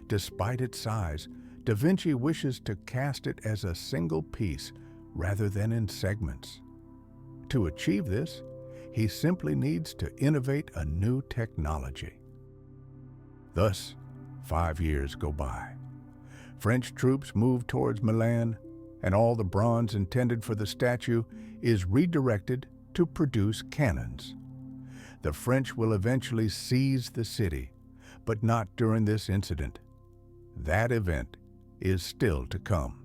despite its size, Da Vinci wishes to cast it as a single piece rather than in segments. To achieve this, he simply needs to innovate a new technology. Thus, 5 years go by. French troops move towards Milan, and all the bronze intended for the statue is redirected to produce cannons. The French will eventually seize the city, but not during this incident. That event is still to come.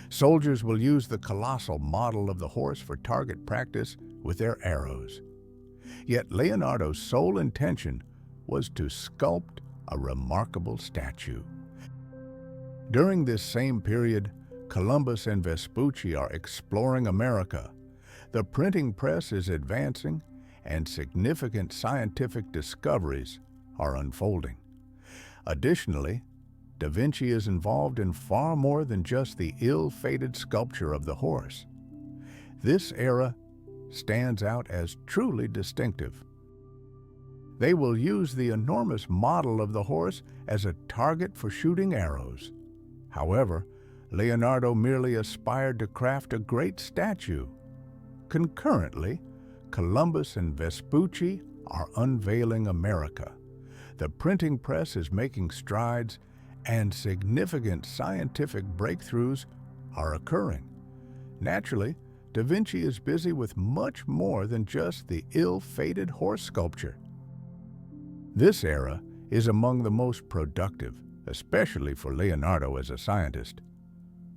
Soldiers will use the colossal model of the horse for target practice with their arrows. Yet Leonardo's sole intention was to sculpt a remarkable statue. During this same period, Columbus and Vespucci are exploring America. The printing press is advancing, and significant scientific discoveries are unfolding. Additionally, Da Vinci is involved in far more than just the ill-fated sculpture of the horse. This era stands out as truly distinctive. They will use the enormous model of the horse as a target for shooting arrows. However, Leonardo merely aspired to craft a great statue. Concurrently, Columbus and Vespucci are unveiling America. The printing press is making strides, and significant scientific breakthroughs are occurring. Naturally, Da Vinci is busy with much more than just the ill-fated horse sculpture. This era is among the most productive, especially for Leonardo as a scientist.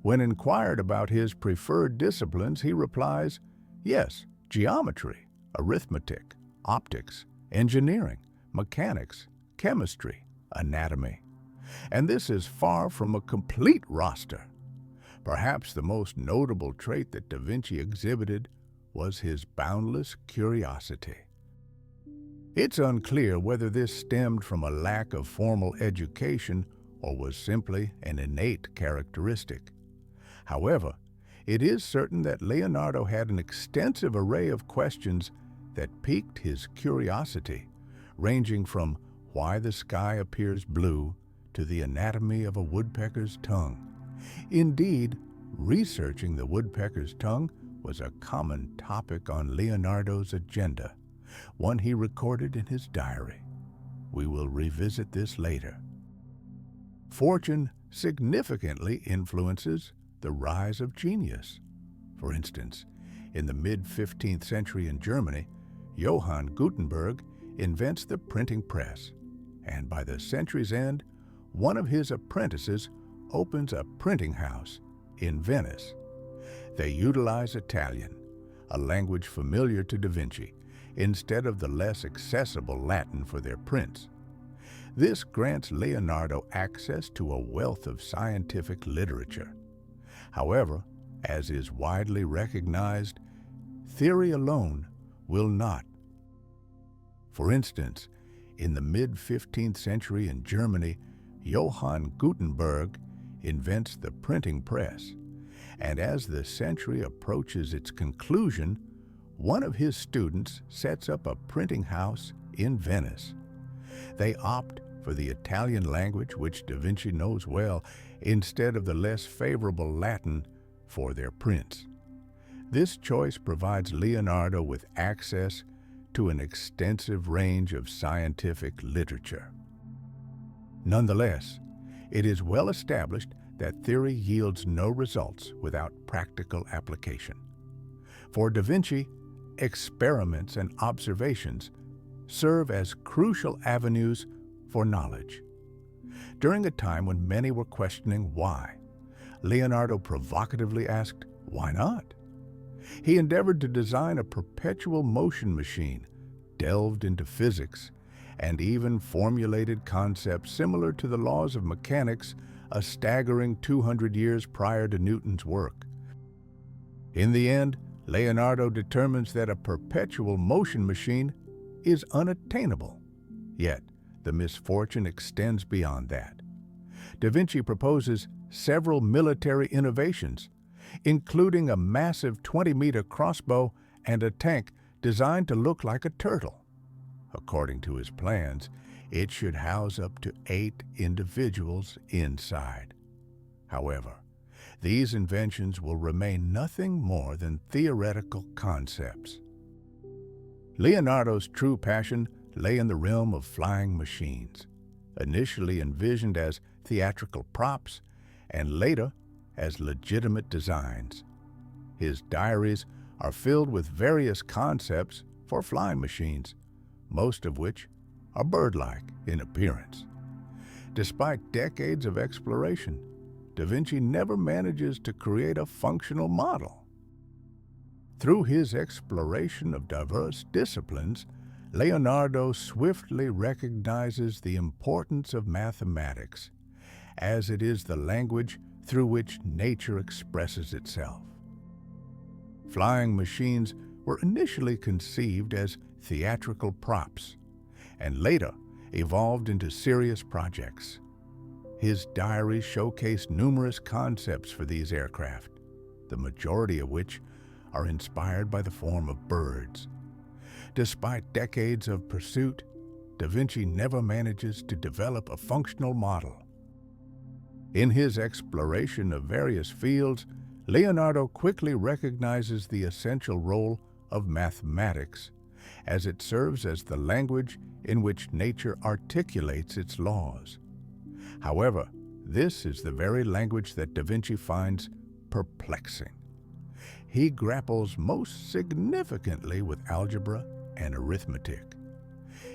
When inquired about his preferred disciplines, he replies, "Yes, geometry, arithmetic, optics, engineering, mechanics, chemistry, anatomy." And this is far from a complete roster. Perhaps the most notable trait that Da Vinci exhibited was his boundless curiosity. It's unclear whether this stemmed from a lack of formal education or was simply an innate characteristic. However, it is certain that Leonardo had an extensive array of questions that piqued his curiosity, ranging from why the sky appears blue to the anatomy of a woodpecker's tongue. Indeed, researching the woodpecker's tongue was a common topic on Leonardo's agenda, one he recorded in his diary. We will revisit this later. Fortune significantly influences the rise of genius. For instance, in the mid-15th century in Germany, Johann Gutenberg invents the printing press, and by the century's end, one of his apprentices opens a printing house in Venice. They utilize Italian, a language familiar to Da Vinci, instead of the less accessible Latin for their prints. This grants Leonardo access to a wealth of scientific literature. However, as is widely recognized, theory alone will not. For instance, in the mid-15th century in Germany, Johann Gutenberg invents the printing press, and as the century approaches its conclusion, one of his students sets up a printing house in Venice. They opt for the Italian language, which Da Vinci knows well, instead of the less favorable Latin for their prints. This choice provides Leonardo with access to an extensive range of scientific literature. Nonetheless, it is well established that theory yields no results without practical application. For Da Vinci, experiments and observations serve as crucial avenues for knowledge. During a time when many were questioning why, Leonardo provocatively asked, "Why not?" He endeavored to design a perpetual motion machine, delved into physics, and even formulated concepts similar to the laws of mechanics, a staggering 200 years prior to Newton's work. In the end, Leonardo determines that a perpetual motion machine is unattainable. Yet, the misfortune extends beyond that. Da Vinci proposes several military innovations, including a massive 20-meter crossbow and a tank designed to look like a turtle. According to his plans, it should house up to 8 individuals inside. However, these inventions will remain nothing more than theoretical concepts. Leonardo's true passion lay in the realm of flying machines, initially envisioned as theatrical props and later as legitimate designs. His diaries are filled with various concepts for flying machines, most of which are bird-like in appearance. Despite decades of exploration, Da Vinci never manages to create a functional model. Through his exploration of diverse disciplines, Leonardo swiftly recognizes the importance of mathematics, as it is the language through which nature expresses itself. Flying machines were initially conceived as theatrical props, and later evolved into serious projects. His diaries showcase numerous concepts for these aircraft, the majority of which are inspired by the form of birds. Despite decades of pursuit, Da Vinci never manages to develop a functional model. In his exploration of various fields, Leonardo quickly recognizes the essential role of mathematics, as it serves as the language in which nature articulates its laws. However, this is the very language that Da Vinci finds perplexing. He grapples most significantly with algebra and arithmetic.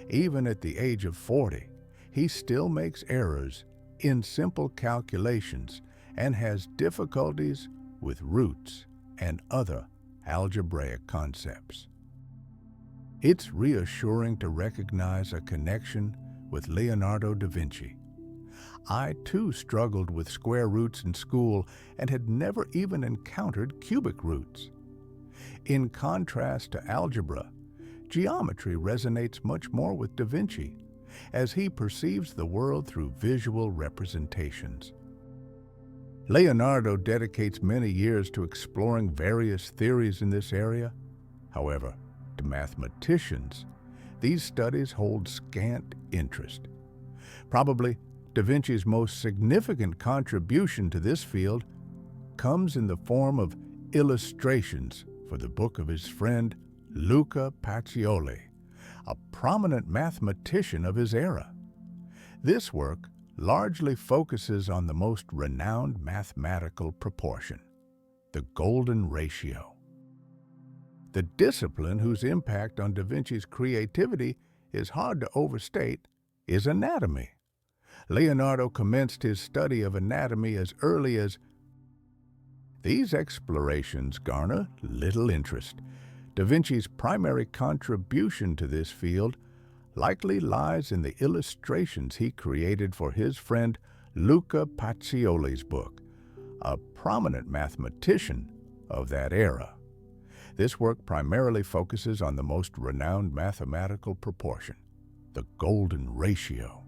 Even at the age of 40, he still makes errors in simple calculations and has difficulties with roots and other algebraic concepts. It's reassuring to recognize a connection with Leonardo da Vinci. I too struggled with square roots in school and had never even encountered cubic roots. In contrast to algebra, geometry resonates much more with Da Vinci, as he perceives the world through visual representations. Leonardo dedicates many years to exploring various theories in this area. However, to mathematicians, these studies hold scant interest. Probably Da Vinci's most significant contribution to this field comes in the form of illustrations for the book of his friend Luca Pacioli, a prominent mathematician of his era. This work largely focuses on the most renowned mathematical proportion, the golden ratio. The discipline whose impact on Da Vinci's creativity is hard to overstate is anatomy. Leonardo commenced his study of anatomy as early as. These explorations garner little interest. Da Vinci's primary contribution to this field likely lies in the illustrations he created for his friend Luca Pacioli's book, a prominent mathematician of that era. This work primarily focuses on the most renowned mathematical proportion, the golden ratio.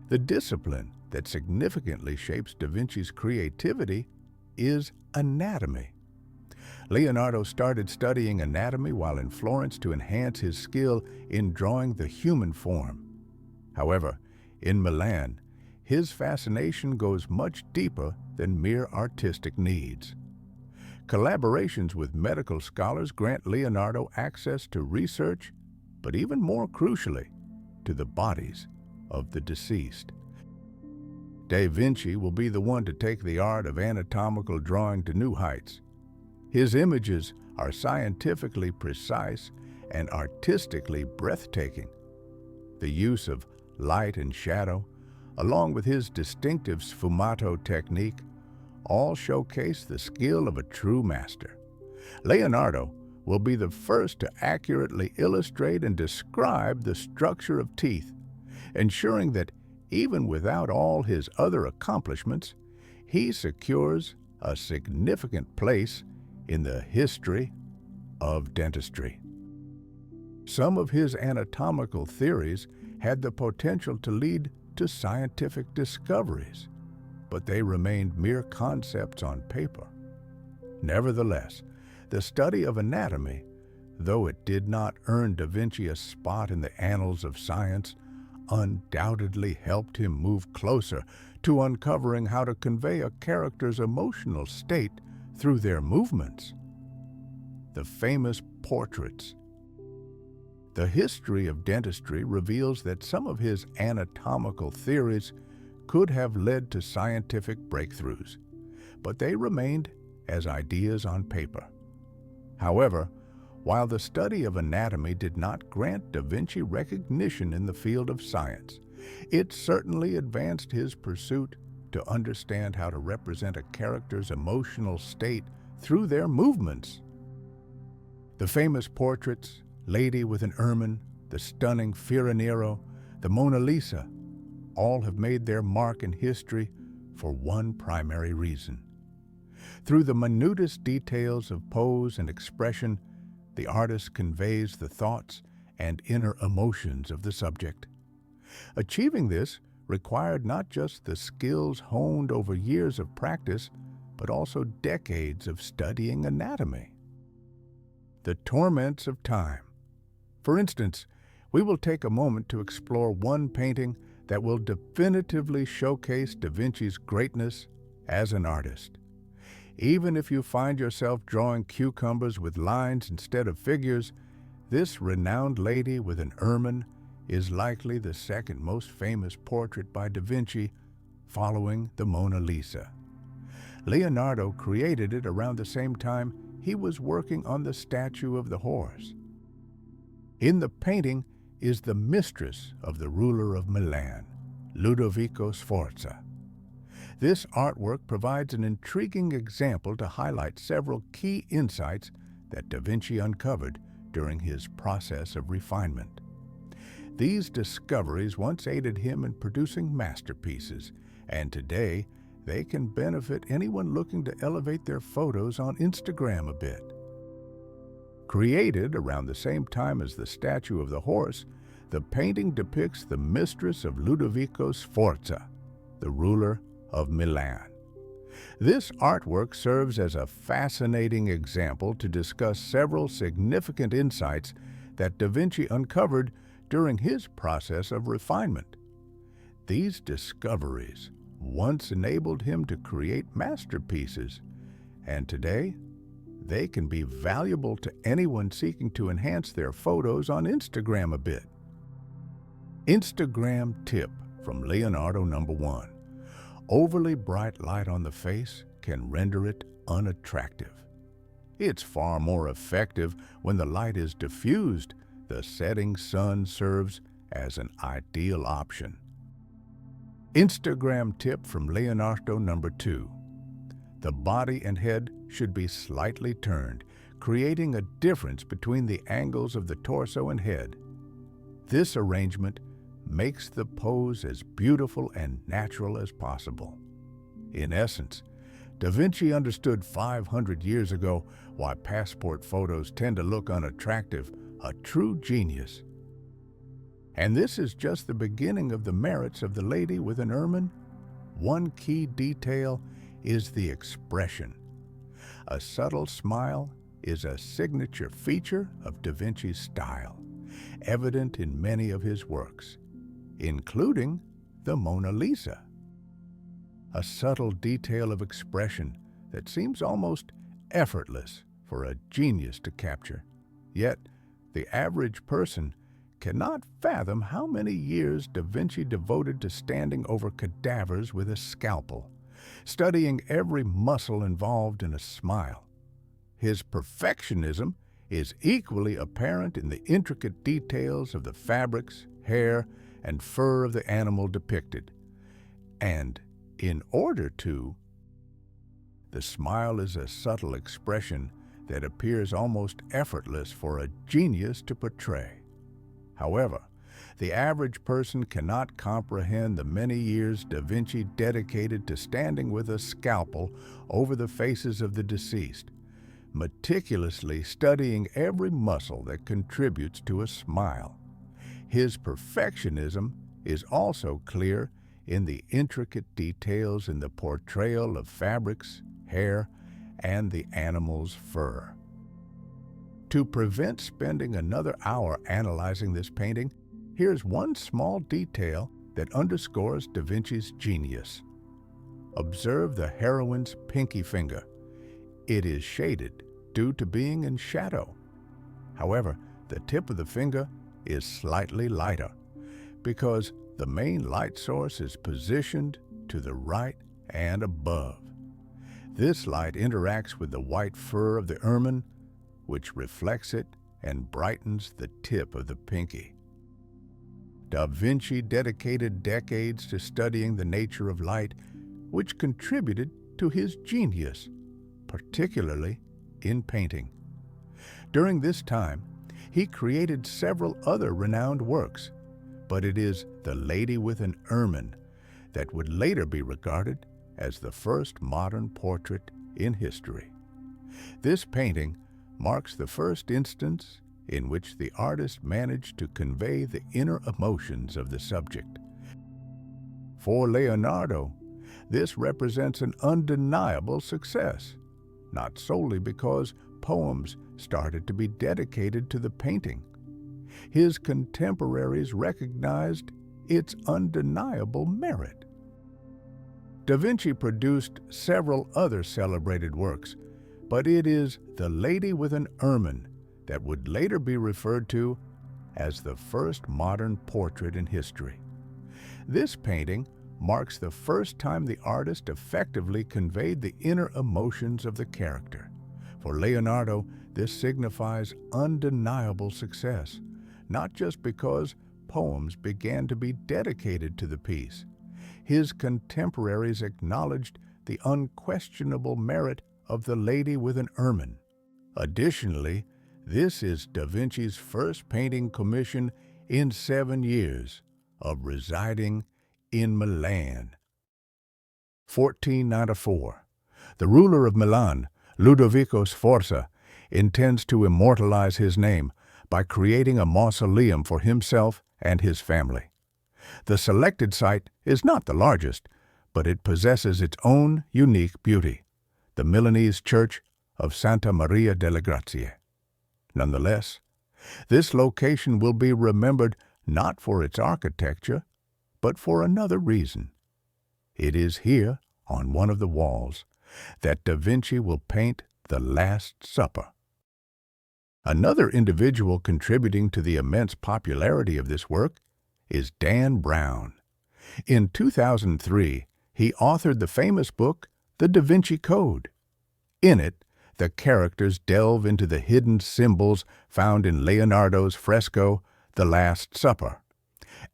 The discipline that significantly shapes Da Vinci's creativity is anatomy. Leonardo started studying anatomy while in Florence to enhance his skill in drawing the human form. However, in Milan, his fascination goes much deeper than mere artistic needs. Collaborations with medical scholars grant Leonardo access to research, but even more crucially, to the bodies of the deceased. Da Vinci will be the one to take the art of anatomical drawing to new heights. His images are scientifically precise and artistically breathtaking. The use of light and shadow, along with his distinctive Sfumato technique, all showcase the skill of a true master. Leonardo will be the first to accurately illustrate and describe the structure of teeth, ensuring that even without all his other accomplishments, he secures a significant place in the history of dentistry. Some of his anatomical theories had the potential to lead to scientific discoveries, but they remained mere concepts on paper. Nevertheless, the study of anatomy, though it did not earn Da Vinci a spot in the annals of science, undoubtedly helped him move closer to uncovering how to convey a character's emotional state through their movements. The famous portraits. The history of dentistry reveals that some of his anatomical theories could have led to scientific breakthroughs, but they remained as ideas on paper. However, while the study of anatomy did not grant Da Vinci recognition in the field of science, it certainly advanced his pursuit to understand how to represent a character's emotional state through their movements. The famous portraits, Lady with an Ermine, the stunning Nero, the Mona Lisa, all have made their mark in history for one primary reason. Through the minutest details of pose and expression, the artist conveys the thoughts and inner emotions of the subject. Achieving this required not just the skills honed over years of practice, but also decades of studying anatomy. The torments of time. For instance, we will take a moment to explore one painting that will definitively showcase Da Vinci's greatness as an artist. Even if you find yourself drawing cucumbers with lines instead of figures, this renowned lady with an ermine is likely the second most famous portrait by Da Vinci, following the Mona Lisa. Leonardo created it around the same time he was working on the statue of the horse. In the painting is the mistress of the ruler of Milan, Ludovico Sforza. This artwork provides an intriguing example to highlight several key insights that Da Vinci uncovered during his process of refinement. These discoveries once aided him in producing masterpieces, and today they can benefit anyone looking to elevate their photos on Instagram a bit. Created around the same time as the statue of the horse, the painting depicts the mistress of Ludovico Sforza, the ruler of Milan. This artwork serves as a fascinating example to discuss several significant insights that Da Vinci uncovered during his process of refinement. These discoveries once enabled him to create masterpieces, and today they can be valuable to anyone seeking to enhance their photos on Instagram a bit. Instagram tip from Leonardo number 1. Overly bright light on the face can render it unattractive. It's far more effective when the light is diffused. The setting sun serves as an ideal option. Instagram tip from Leonardo number 2. The body and head should be slightly turned, creating a difference between the angles of the torso and head. This arrangement makes the pose as beautiful and natural as possible. In essence, Da Vinci understood 500 years ago why passport photos tend to look unattractive, a true genius. And this is just the beginning of the merits of the lady with an ermine. One key detail is the expression. A subtle smile is a signature feature of Da Vinci's style, evident in many of his works, including the Mona Lisa. A subtle detail of expression that seems almost effortless for a genius to capture. Yet, the average person cannot fathom how many years Da Vinci devoted to standing over cadavers with a scalpel, studying every muscle involved in a smile. His perfectionism is equally apparent in the intricate details of the fabrics, hair, and fur of the animal depicted. And in order to, the smile is a subtle expression that appears almost effortless for a genius to portray. However, the average person cannot comprehend the many years Da Vinci dedicated to standing with a scalpel over the faces of the deceased, meticulously studying every muscle that contributes to a smile. His perfectionism is also clear in the intricate details in the portrayal of fabrics, hair, and the animal's fur. To prevent spending another hour analyzing this painting, here's one small detail that underscores Da Vinci's genius. Observe the heroine's pinky finger. It is shaded due to being in shadow. However, the tip of the finger is slightly lighter because the main light source is positioned to the right and above. This light interacts with the white fur of the ermine, which reflects it and brightens the tip of the pinky. Da Vinci dedicated decades to studying the nature of light, which contributed to his genius, particularly in painting. During this time, he created several other renowned works, but it is The Lady with an Ermine that would later be regarded as the first modern portrait in history. This painting marks the first instance in which the artist managed to convey the inner emotions of the subject. For Leonardo, this represents an undeniable success, not solely because poems started to be dedicated to the painting. His contemporaries recognized its undeniable merit. Da Vinci produced several other celebrated works, but it is The Lady with an Ermine that would later be referred to as the first modern portrait in history. This painting marks the first time the artist effectively conveyed the inner emotions of the character. For Leonardo, this signifies undeniable success, not just because poems began to be dedicated to the piece. His contemporaries acknowledged the unquestionable merit of The Lady with an Ermine. Additionally, this is Da Vinci's first painting commission in 7 years of residing in Milan. 1494. The ruler of Milan, Ludovico Sforza, intends to immortalize his name by creating a mausoleum for himself and his family. The selected site is not the largest, but it possesses its own unique beauty, the Milanese church of Santa Maria delle Grazie. Nonetheless, this location will be remembered not for its architecture, but for another reason. It is here, on one of the walls, that Da Vinci will paint The Last Supper. Another individual contributing to the immense popularity of this work is Dan Brown. In 2003, he authored the famous book, The Da Vinci Code. In it, the characters delve into the hidden symbols found in Leonardo's fresco, The Last Supper.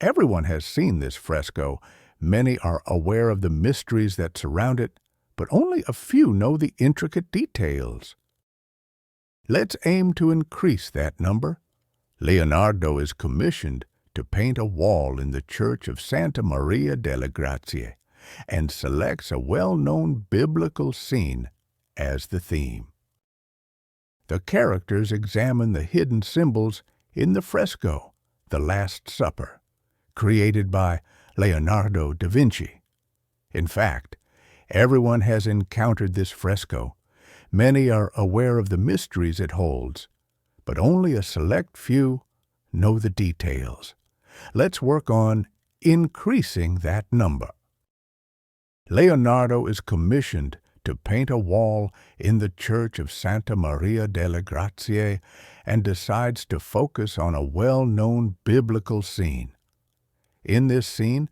Everyone has seen this fresco. Many are aware of the mysteries that surround it, but only a few know the intricate details. Let's aim to increase that number. Leonardo is commissioned to paint a wall in the church of Santa Maria delle Grazie and selects a well-known biblical scene as the theme. The characters examine the hidden symbols in the fresco, The Last Supper, created by Leonardo da Vinci. In fact, everyone has encountered this fresco. Many are aware of the mysteries it holds, but only a select few know the details. Let's work on increasing that number. Leonardo is commissioned to paint a wall in the church of Santa Maria delle Grazie and decides to focus on a well-known biblical scene. In this scene,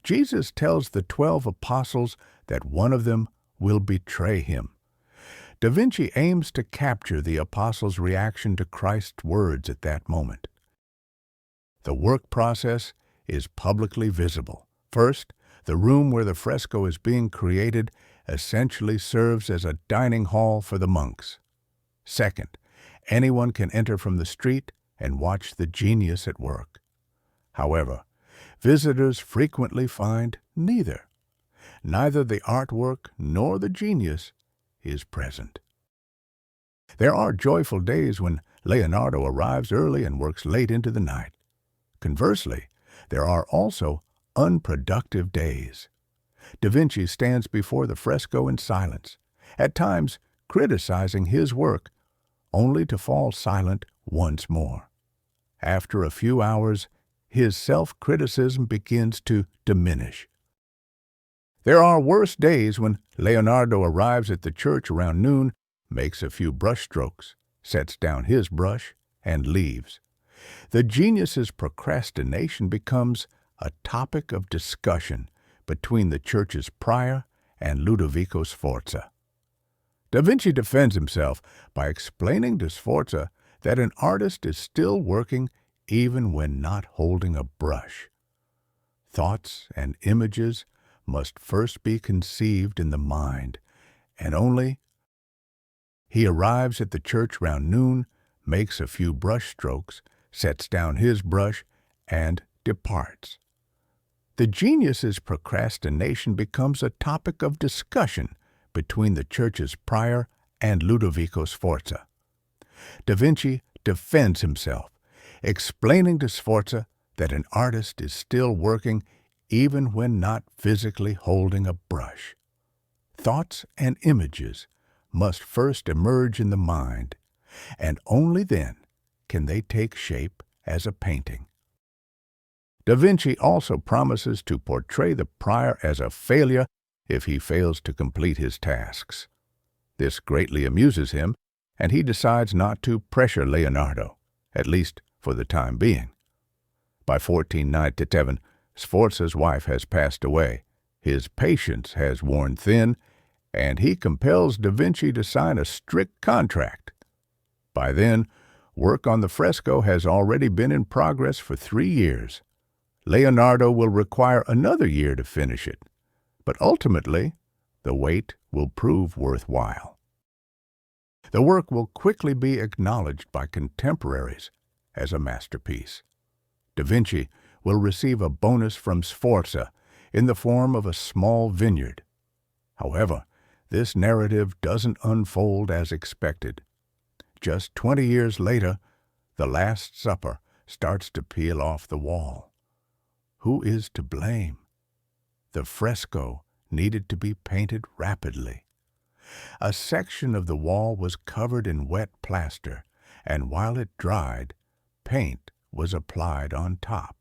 Jesus tells the 12 apostles that one of them will betray him. Da Vinci aims to capture the apostles' reaction to Christ's words at that moment. The work process is publicly visible. First, the room where the fresco is being created essentially serves as a dining hall for the monks. Second, anyone can enter from the street and watch the genius at work. However, visitors frequently find neither. Neither the artwork nor the genius is present. There are joyful days when Leonardo arrives early and works late into the night. Conversely, there are also unproductive days. Da Vinci stands before the fresco in silence, at times criticizing his work, only to fall silent once more. After a few hours, his self-criticism begins to diminish. There are worse days when Leonardo arrives at the church around noon, makes a few brushstrokes, sets down his brush, and leaves. The genius's procrastination becomes a topic of discussion between the church's prior and Ludovico Sforza. Da Vinci defends himself by explaining to Sforza that an artist is still working even when not holding a brush. Thoughts and images must first be conceived in the mind, and only he arrives at the church round noon, makes a few brush strokes, sets down his brush, and departs. The genius's procrastination becomes a topic of discussion between the church's prior and Ludovico Sforza. Da Vinci defends himself, explaining to Sforza that an artist is still working even when not physically holding a brush. Thoughts and images must first emerge in the mind, and only then can they take shape as a painting. Da Vinci also promises to portray the prior as a failure if he fails to complete his tasks. This greatly amuses him, and he decides not to pressure Leonardo, at least for the time being. By 1497, Sforza's wife has passed away, his patience has worn thin, and he compels Da Vinci to sign a strict contract. By then, work on the fresco has already been in progress for 3 years. Leonardo will require another year to finish it, but ultimately, the wait will prove worthwhile. The work will quickly be acknowledged by contemporaries as a masterpiece. Da Vinci will receive a bonus from Sforza in the form of a small vineyard. However, this narrative doesn't unfold as expected. Just 20 years later, the Last Supper starts to peel off the wall. Who is to blame? The fresco needed to be painted rapidly. A section of the wall was covered in wet plaster, and while it dried, paint was applied on top.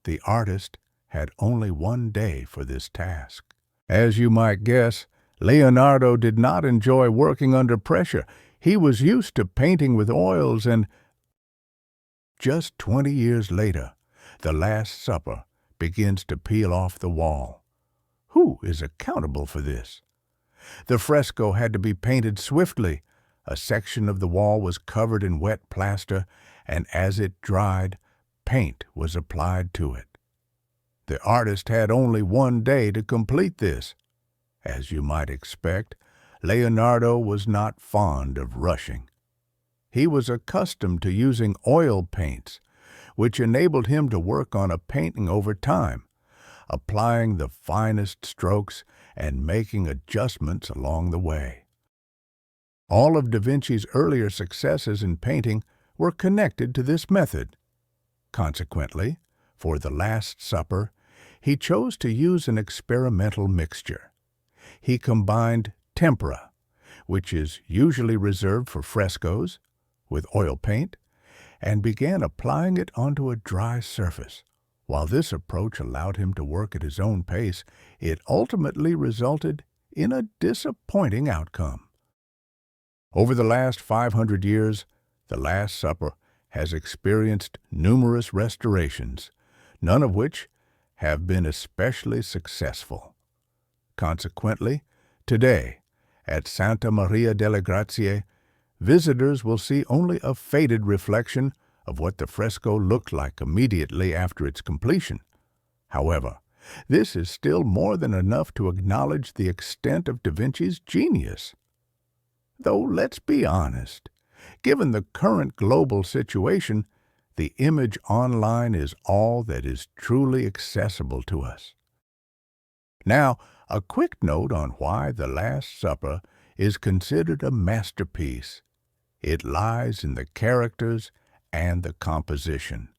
The artist had only 1 day for this task. As you might guess, Leonardo did not enjoy working under pressure. He was used to painting with oils, and just 20 years later, the Last Supper begins to peel off the wall. Who is accountable for this? The fresco had to be painted swiftly. A section of the wall was covered in wet plaster, and as it dried, paint was applied to it. The artist had only 1 day to complete this. As you might expect, Leonardo was not fond of rushing. He was accustomed to using oil paints, which enabled him to work on a painting over time, applying the finest strokes and making adjustments along the way. All of Da Vinci's earlier successes in painting were connected to this method. Consequently, for the Last Supper, he chose to use an experimental mixture. He combined tempera, which is usually reserved for frescoes, with oil paint, and began applying it onto a dry surface. While this approach allowed him to work at his own pace, it ultimately resulted in a disappointing outcome. Over the last 500 years, the Last Supper has experienced numerous restorations, none of which have been especially successful. Consequently, today, at Santa Maria delle Grazie, visitors will see only a faded reflection of what the fresco looked like immediately after its completion. However, this is still more than enough to acknowledge the extent of Da Vinci's genius. Though let's be honest, given the current global situation, the image online is all that is truly accessible to us. Now, a quick note on why the Last Supper is considered a masterpiece. It lies in the characters and the composition.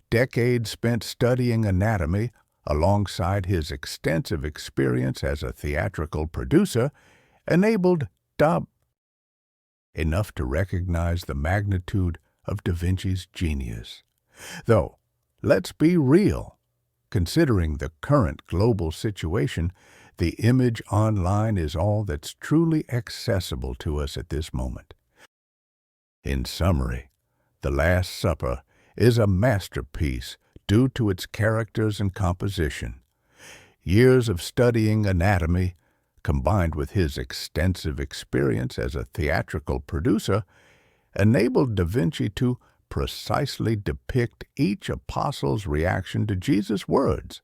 Decades spent studying anatomy alongside his extensive experience as a theatrical producer enabled enough to recognize the magnitude of Da Vinci's genius. Though, let's be real, considering the current global situation, the image online is all that's truly accessible to us at this moment. In summary, The Last Supper is a masterpiece due to its characters and composition. Years of studying anatomy, combined with his extensive experience as a theatrical producer, enabled Da Vinci to precisely depict each apostle's reaction to Jesus' words.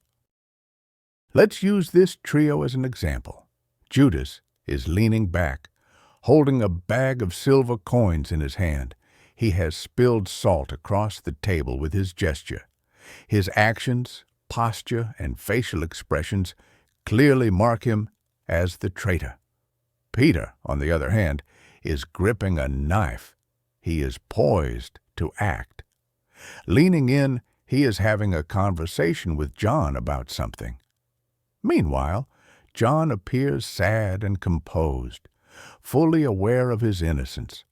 Let's use this trio as an example. Judas is leaning back, holding a bag of silver coins in his hand. He has spilled salt across the table with his gesture. His actions, posture, and facial expressions clearly mark him as the traitor. Peter, on the other hand, is gripping a knife. He is poised to act. Leaning in, he is having a conversation with John about something. Meanwhile, John appears sad and composed, fully aware of his innocence.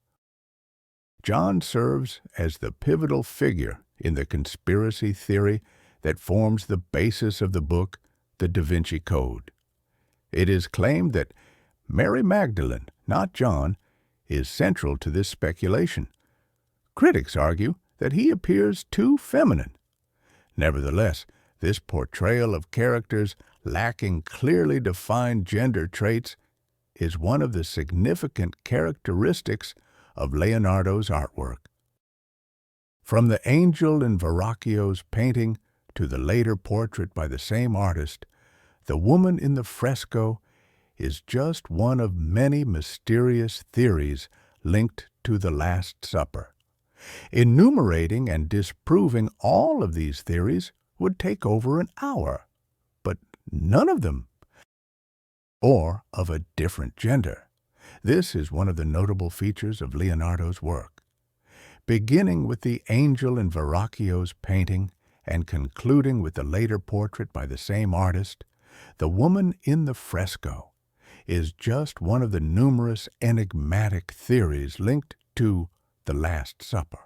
John serves as the pivotal figure in the conspiracy theory that forms the basis of the book, The Da Vinci Code. It is claimed that Mary Magdalene, not John, is central to this speculation. Critics argue that he appears too feminine. Nevertheless, this portrayal of characters lacking clearly defined gender traits is one of the significant characteristics of Leonardo's artwork. From the angel in Verrocchio's painting to the later portrait by the same artist, the woman in the fresco is just one of many mysterious theories linked to the Last Supper. Enumerating and disproving all of these theories would take over an hour, but none of them or of a different gender. This is one of the notable features of Leonardo's work. Beginning with the angel in Verrocchio's painting and concluding with the later portrait by the same artist, the woman in the fresco is just one of the numerous enigmatic theories linked to the Last Supper.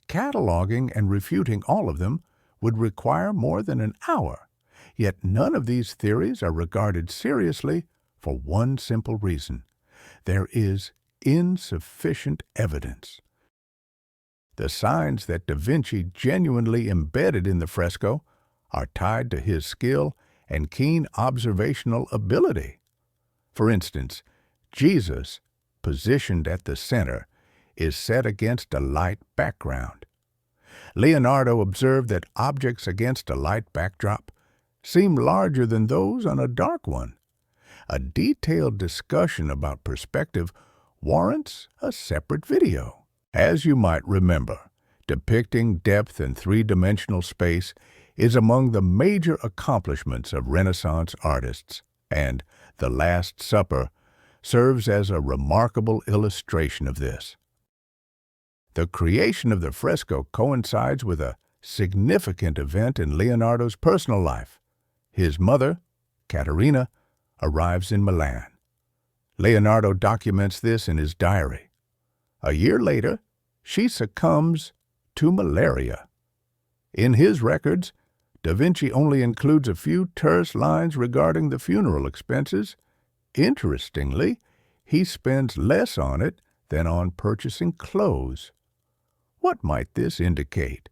Cataloging and refuting all of them would require more than an hour, yet none of these theories are regarded seriously for one simple reason: there is insufficient evidence. The signs that Da Vinci genuinely embedded in the fresco are tied to his skill and keen observational ability. For instance, Jesus, positioned at the center, is set against a light background. Leonardo observed that objects against a light backdrop seem larger than those on a dark one. A detailed discussion about perspective warrants a separate video. As you might remember, depicting depth in three-dimensional space is among the major accomplishments of Renaissance artists, and The Last Supper serves as a remarkable illustration of this. The creation of the fresco coincides with a significant event in Leonardo's personal life. His mother, Caterina, arrives in Milan. Leonardo documents this in his diary. A year later, she succumbs to malaria. In his records, Da Vinci only includes a few terse lines regarding the funeral expenses. Interestingly, he spends less on it than on purchasing clothes. What might this indicate?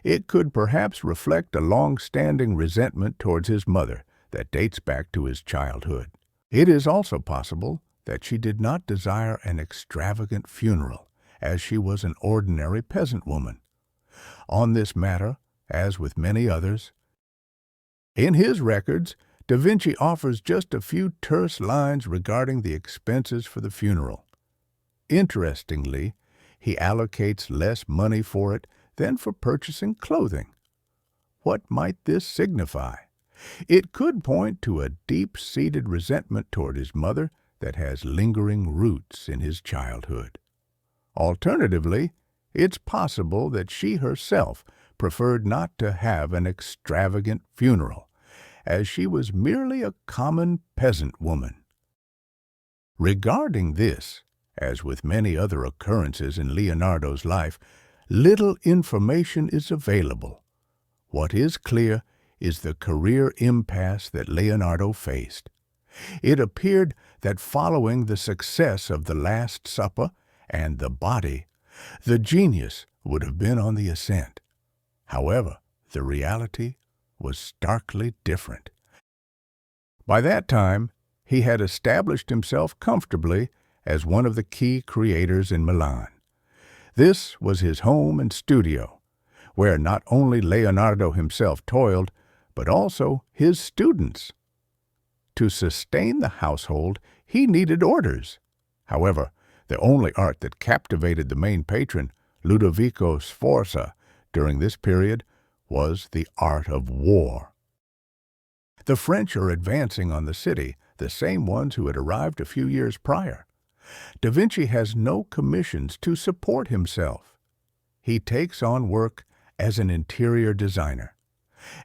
It could perhaps reflect a long-standing resentment towards his mother that dates back to his childhood. It is also possible that she did not desire an extravagant funeral, as she was an ordinary peasant woman. On this matter, as with many others, in his records, Da Vinci offers just a few terse lines regarding the expenses for the funeral. Interestingly, he allocates less money for it than for purchasing clothing. What might this signify? It could point to a deep-seated resentment toward his mother that has lingering roots in his childhood. Alternatively, it's possible that she herself preferred not to have an extravagant funeral, as she was merely a common peasant woman. Regarding this, as with many other occurrences in Leonardo's life, little information is available. What is clear is the career impasse that Leonardo faced. It appeared that following the success of The Last Supper and The Body, the genius would have been on the ascent. However, the reality was starkly different. By that time, he had established himself comfortably as one of the key creators in Milan. This was his home and studio, where not only Leonardo himself toiled, but also his students. To sustain the household, he needed orders. However, the only art that captivated the main patron, Ludovico Sforza, during this period was the art of war. The French are advancing on the city, the same ones who had arrived a few years prior. Da Vinci has no commissions to support himself. He takes on work as an interior designer.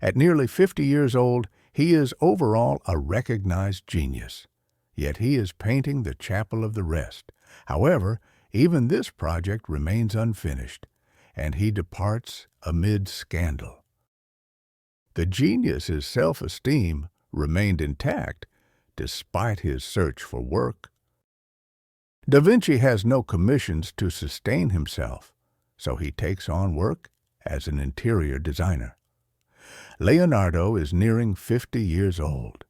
At nearly 50 years old, he is overall a recognized genius. Yet he is painting the Chapel of the Rest. However, even this project remains unfinished, and he departs amid scandal. The genius's self-esteem remained intact despite his search for work. Da Vinci has no commissions to sustain himself, so he takes on work as an interior designer. Leonardo is nearing 50 years old.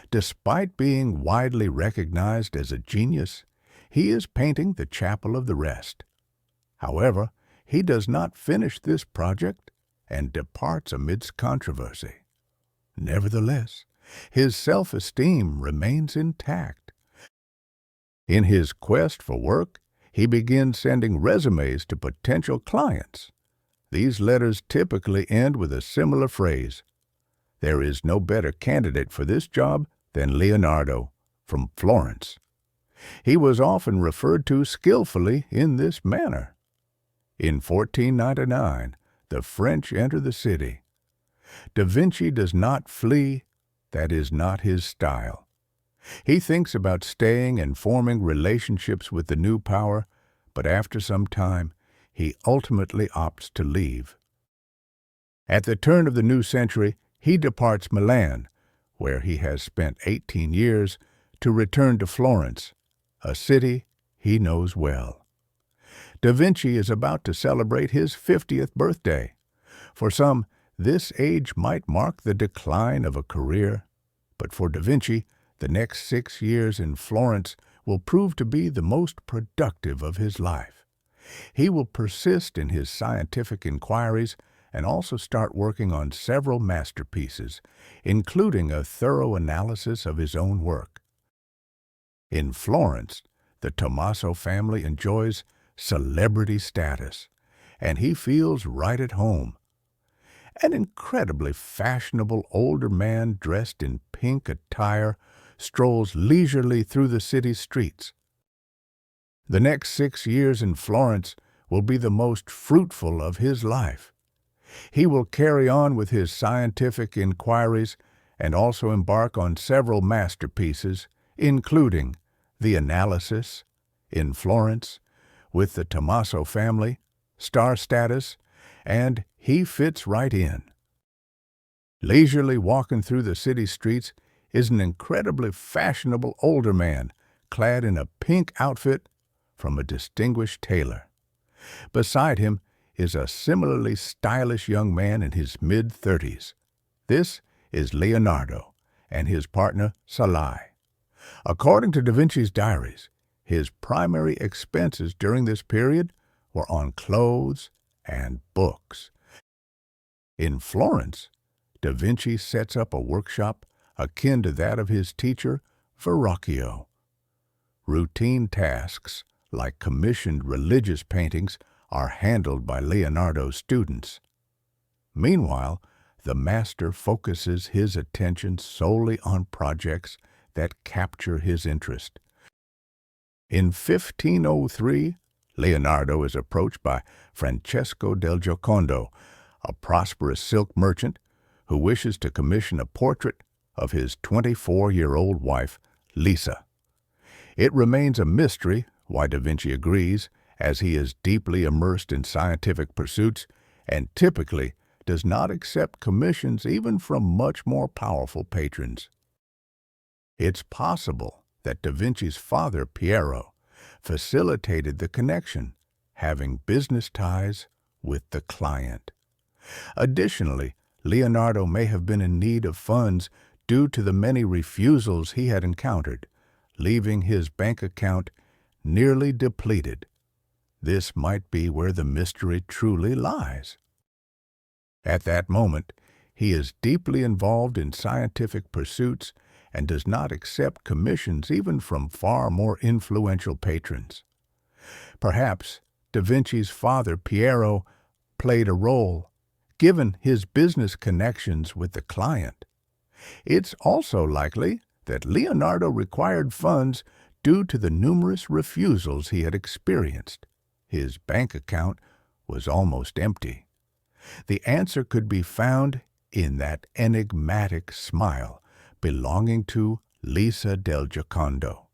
Despite being widely recognized as a genius, he is painting the Chapel of the Rest. However, he does not finish this project and departs amidst controversy. Nevertheless, his self-esteem remains intact. In his quest for work, he begins sending resumes to potential clients. These letters typically end with a similar phrase: "There is no better candidate for this job than Leonardo from Florence." He was often referred to skillfully in this manner. In 1499, the French enter the city. Da Vinci does not flee. That is not his style. He thinks about staying and forming relationships with the new power, but after some time, he ultimately opts to leave. At the turn of the new century, he departs Milan, where he has spent 18 years, to return to Florence, a city he knows well. Da Vinci is about to celebrate his 50th birthday. For some, this age might mark the decline of a career, but for Da Vinci, the next 6 years in Florence will prove to be the most productive of his life. He will persist in his scientific inquiries and also start working on several masterpieces, including a thorough analysis of his own work. In Florence, the Tommaso family enjoys celebrity status, and he feels right at home. An incredibly fashionable older man dressed in pink attire strolls leisurely through the city's streets. The next 6 years in Florence will be the most fruitful of his life. He will carry on with his scientific inquiries and also embark on several masterpieces, including The Analysis, in Florence, with the Tommaso family, Star Status, and He Fits Right In. Leisurely walking through the city streets is an incredibly fashionable older man clad in a pink outfit from a distinguished tailor. Beside him is a similarly stylish young man in his mid-30s. This is Leonardo and his partner Salai. According to Da Vinci's diaries, his primary expenses during this period were on clothes and books. In Florence, Da Vinci sets up a workshop akin to that of his teacher, Verrocchio. Routine tasks, like commissioned religious paintings, are handled by Leonardo's students. Meanwhile, the master focuses his attention solely on projects that capture his interest, In 1503, Leonardo is approached by Francesco del Giocondo, a prosperous silk merchant who wishes to commission a portrait of his 24-year-old wife, Lisa. It remains a mystery why Da Vinci agrees, as he is deeply immersed in scientific pursuits and typically does not accept commissions even from much more powerful patrons. It's possible that Da Vinci's father, Piero, facilitated the connection, having business ties with the client. Additionally, Leonardo may have been in need of funds due to the many refusals he had encountered, leaving his bank account nearly depleted. This might be where the mystery truly lies. At that moment, he is deeply involved in scientific pursuits and does not accept commissions even from far more influential patrons. Perhaps Da Vinci's father, Piero, played a role, given his business connections with the client. It's also likely that Leonardo required funds due to the numerous refusals he had experienced. His bank account was almost empty. The answer could be found in that enigmatic smile belonging to Lisa del Giocondo.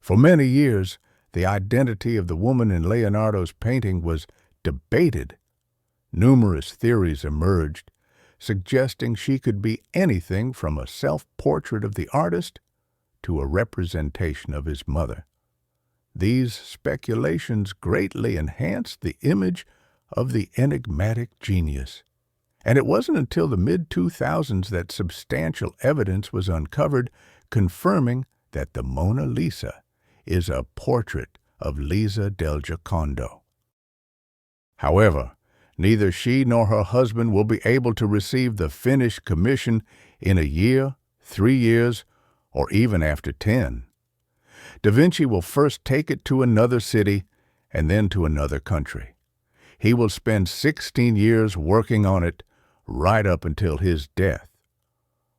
For many years, the identity of the woman in Leonardo's painting was debated. Numerous theories emerged, suggesting she could be anything from a self-portrait of the artist to a representation of his mother. These speculations greatly enhanced the image of the enigmatic genius. And it wasn't until the mid-2000s that substantial evidence was uncovered confirming that the Mona Lisa is a portrait of Lisa del Giocondo. However, neither she nor her husband will be able to receive the finished commission in a year, 3 years, or even after 10. Da Vinci will first take it to another city and then to another country. He will spend 16 years working on it, right up until his death.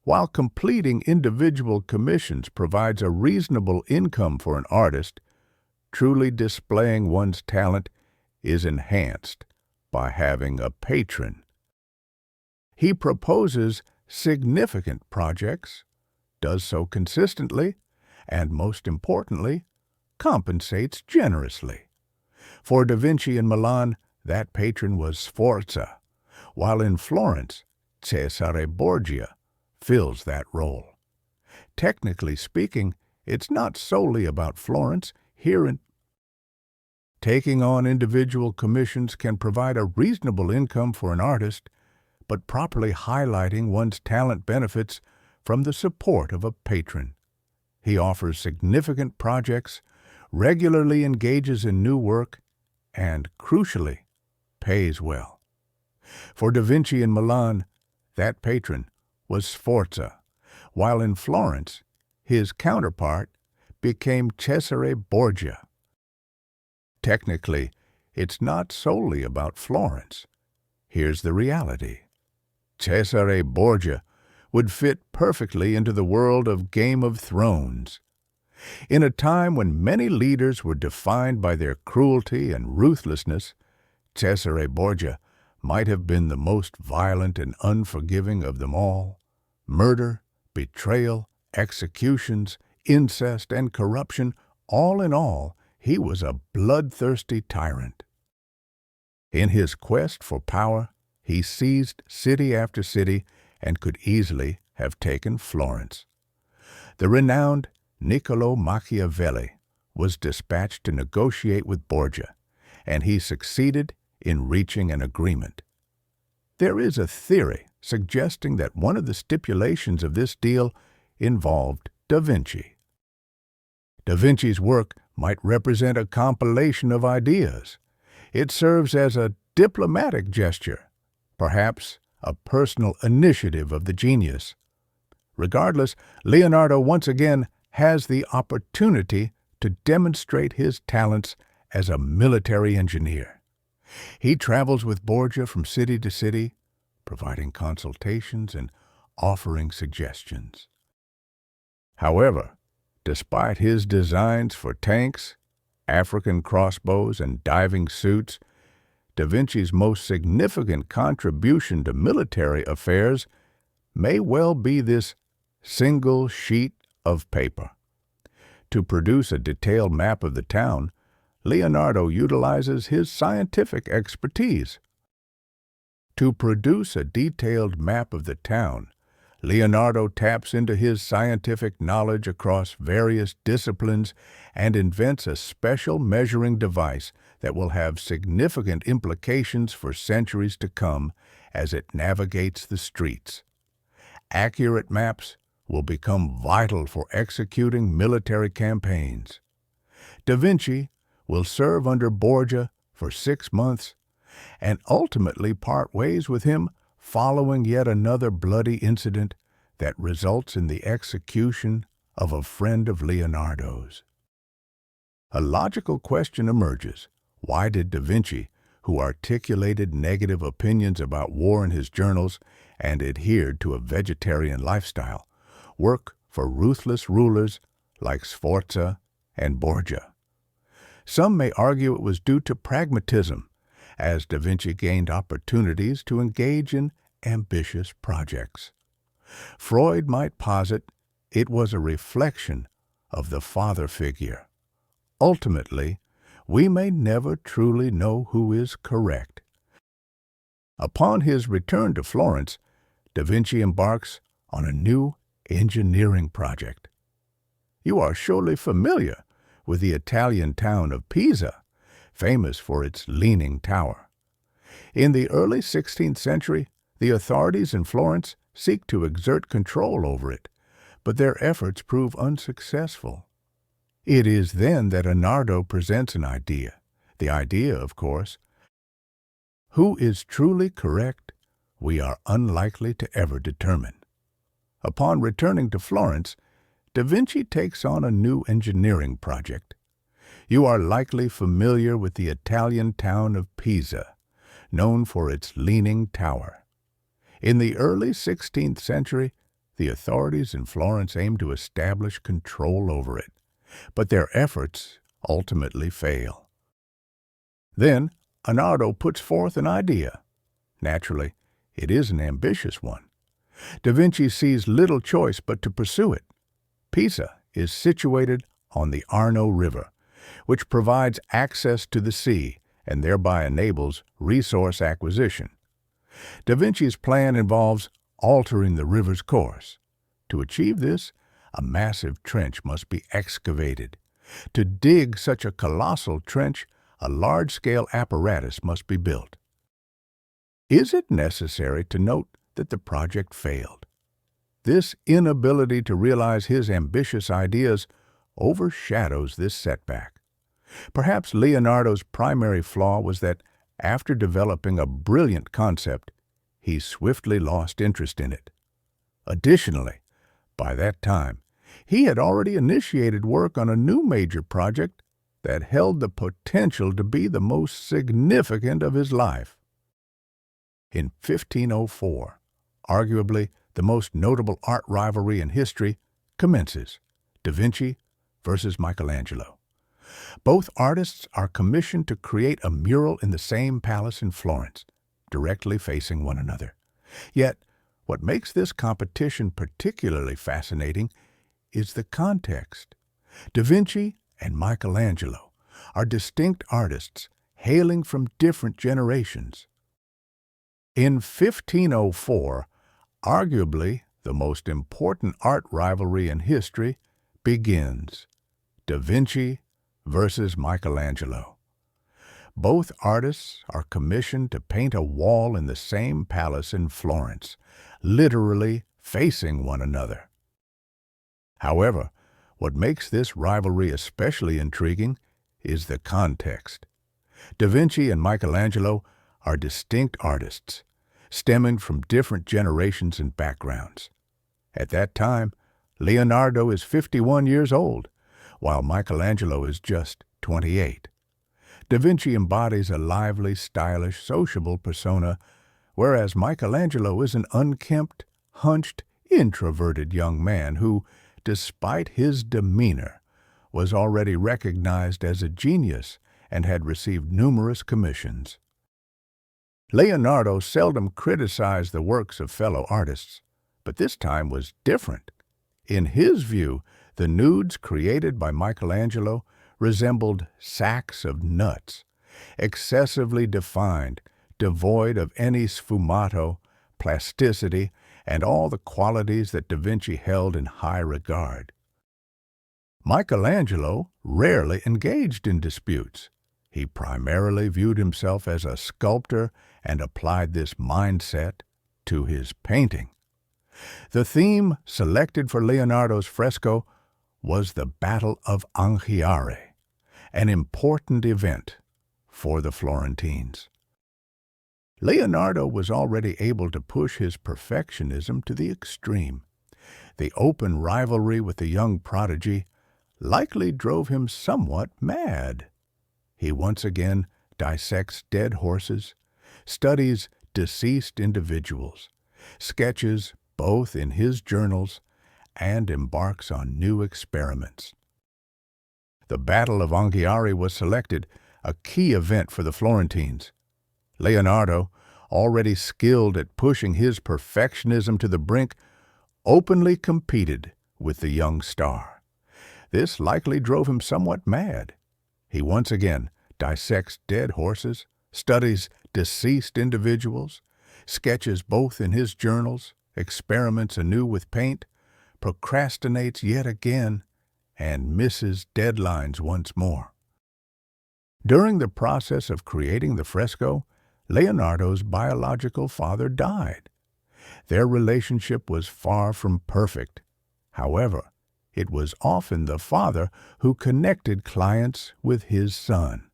While completing individual commissions provides a reasonable income for an artist, truly displaying one's talent is enhanced by having a patron. He proposes significant projects, does so consistently, and most importantly, compensates generously. For Da Vinci in Milan, that patron was Sforza, while in Florence, Cesare Borgia fills that role. Technically speaking, it's not solely about Florence. Taking on individual commissions can provide a reasonable income for an artist, but properly highlighting one's talent benefits from the support of a patron. He offers significant projects, regularly engages in new work, and, crucially, pays well. For Da Vinci in Milan, that patron was Sforza, while in Florence, his counterpart became Cesare Borgia. Technically, it's not solely about Florence. Here's the reality. Cesare Borgia would fit perfectly into the world of Game of Thrones. In a time when many leaders were defined by their cruelty and ruthlessness, Cesare Borgia might have been the most violent and unforgiving of them all. Murder, betrayal, executions, incest, and corruption, all in all, he was a bloodthirsty tyrant. In his quest for power, he seized city after city and could easily have taken Florence. The renowned Niccolò Machiavelli was dispatched to negotiate with Borgia, and he succeeded in reaching an agreement. There is a theory suggesting that one of the stipulations of this deal involved Da Vinci. Da Vinci's work might represent a compilation of ideas. It serves as a diplomatic gesture, perhaps a personal initiative of the genius. Regardless, Leonardo once again has the opportunity to demonstrate his talents as a military engineer. He travels with Borgia from city to city, providing consultations and offering suggestions. However, Despite his designs for tanks, African crossbows, and diving suits, Da Vinci's most significant contribution to military affairs may well be this single sheet of paper. To produce a detailed map of the town, Leonardo utilizes his scientific expertise. To produce a detailed map of the town, Leonardo taps into his scientific knowledge across various disciplines and invents a special measuring device that will have significant implications for centuries to come as it navigates the streets. Accurate maps will become vital for executing military campaigns. Da Vinci will serve under Borgia for 6 months and ultimately part ways with him following yet another bloody incident that results in the execution of a friend of Leonardo's. A logical question emerges. Why did Da Vinci, who articulated negative opinions about war in his journals and adhered to a vegetarian lifestyle, work for ruthless rulers like Sforza and Borgia? Some may argue it was due to pragmatism, as Da Vinci gained opportunities to engage in ambitious projects. Freud might posit it was a reflection of the father figure. Ultimately, we may never truly know who is correct. Upon his return to Florence, Da Vinci embarks on a new engineering project. You are surely familiar with the Italian town of Pisa, famous for its leaning tower. In the early 16th century, the authorities in Florence seek to exert control over it, but their efforts prove unsuccessful. It is then that Leonardo presents an idea. The idea, of course, who is truly correct, we are unlikely to ever determine. Upon returning to Florence, Da Vinci takes on a new engineering project. You are likely familiar with the Italian town of Pisa, known for its leaning tower. In the early 16th century, the authorities in Florence aimed to establish control over it, but their efforts ultimately fail. Then, Leonardo puts forth an idea. Naturally, it is an ambitious one. Da Vinci sees little choice but to pursue it. Pisa is situated on the Arno River, which provides access to the sea and thereby enables resource acquisition. Da Vinci's plan involves altering the river's course. To achieve this, a massive trench must be excavated. To dig such a colossal trench, a large-scale apparatus must be built. Is it necessary to note that the project failed? This inability to realize his ambitious ideas overshadows this setback. Perhaps Leonardo's primary flaw was that after developing a brilliant concept, he swiftly lost interest in it. Additionally, by that time, he had already initiated work on a new major project that held the potential to be the most significant of his life. In 1504, arguably the most notable art rivalry in history commences: Da Vinci versus Michelangelo. Both artists are commissioned to create a mural in the same palace in Florence, directly facing one another. Yet, what makes this competition particularly fascinating is the context. Da Vinci and Michelangelo are distinct artists hailing from different generations. In 1504, arguably the most important art rivalry in history begins: Da Vinci versus Michelangelo. Both artists are commissioned to paint a wall in the same palace in Florence, literally facing one another. However, what makes this rivalry especially intriguing is the context. Da Vinci and Michelangelo are distinct artists, stemming from different generations and backgrounds. At that time, Leonardo is 51 years old, while Michelangelo is just 28. Da Vinci embodies a lively, stylish, sociable persona, whereas Michelangelo is an unkempt, hunched, introverted young man who, despite his demeanor, was already recognized as a genius and had received numerous commissions. Leonardo seldom criticized the works of fellow artists, but this time was different. In his view, the nudes created by Michelangelo resembled sacks of nuts, excessively defined, devoid of any sfumato, plasticity, and all the qualities that Da Vinci held in high regard. Michelangelo rarely engaged in disputes. He primarily viewed himself as a sculptor and applied this mindset to his painting. The theme selected for Leonardo's fresco was the Battle of Anghiari, an important event for the Florentines. Leonardo was already able to push his perfectionism to the extreme. The open rivalry with the young prodigy likely drove him somewhat mad. He once again dissects dead horses, studies deceased individuals, sketches both in his journals, and embarks on new experiments. The Battle of Anghiari was selected, a key event for the Florentines. Leonardo, already skilled at pushing his perfectionism to the brink, openly competed with the young star. This likely drove him somewhat mad. He once again dissects dead horses, studies deceased individuals, sketches both in his journals, experiments anew with paint, procrastinates yet again, and misses deadlines once more. During the process of creating the fresco, Leonardo's biological father died. Their relationship was far from perfect. However, it was often the father who connected clients with his son.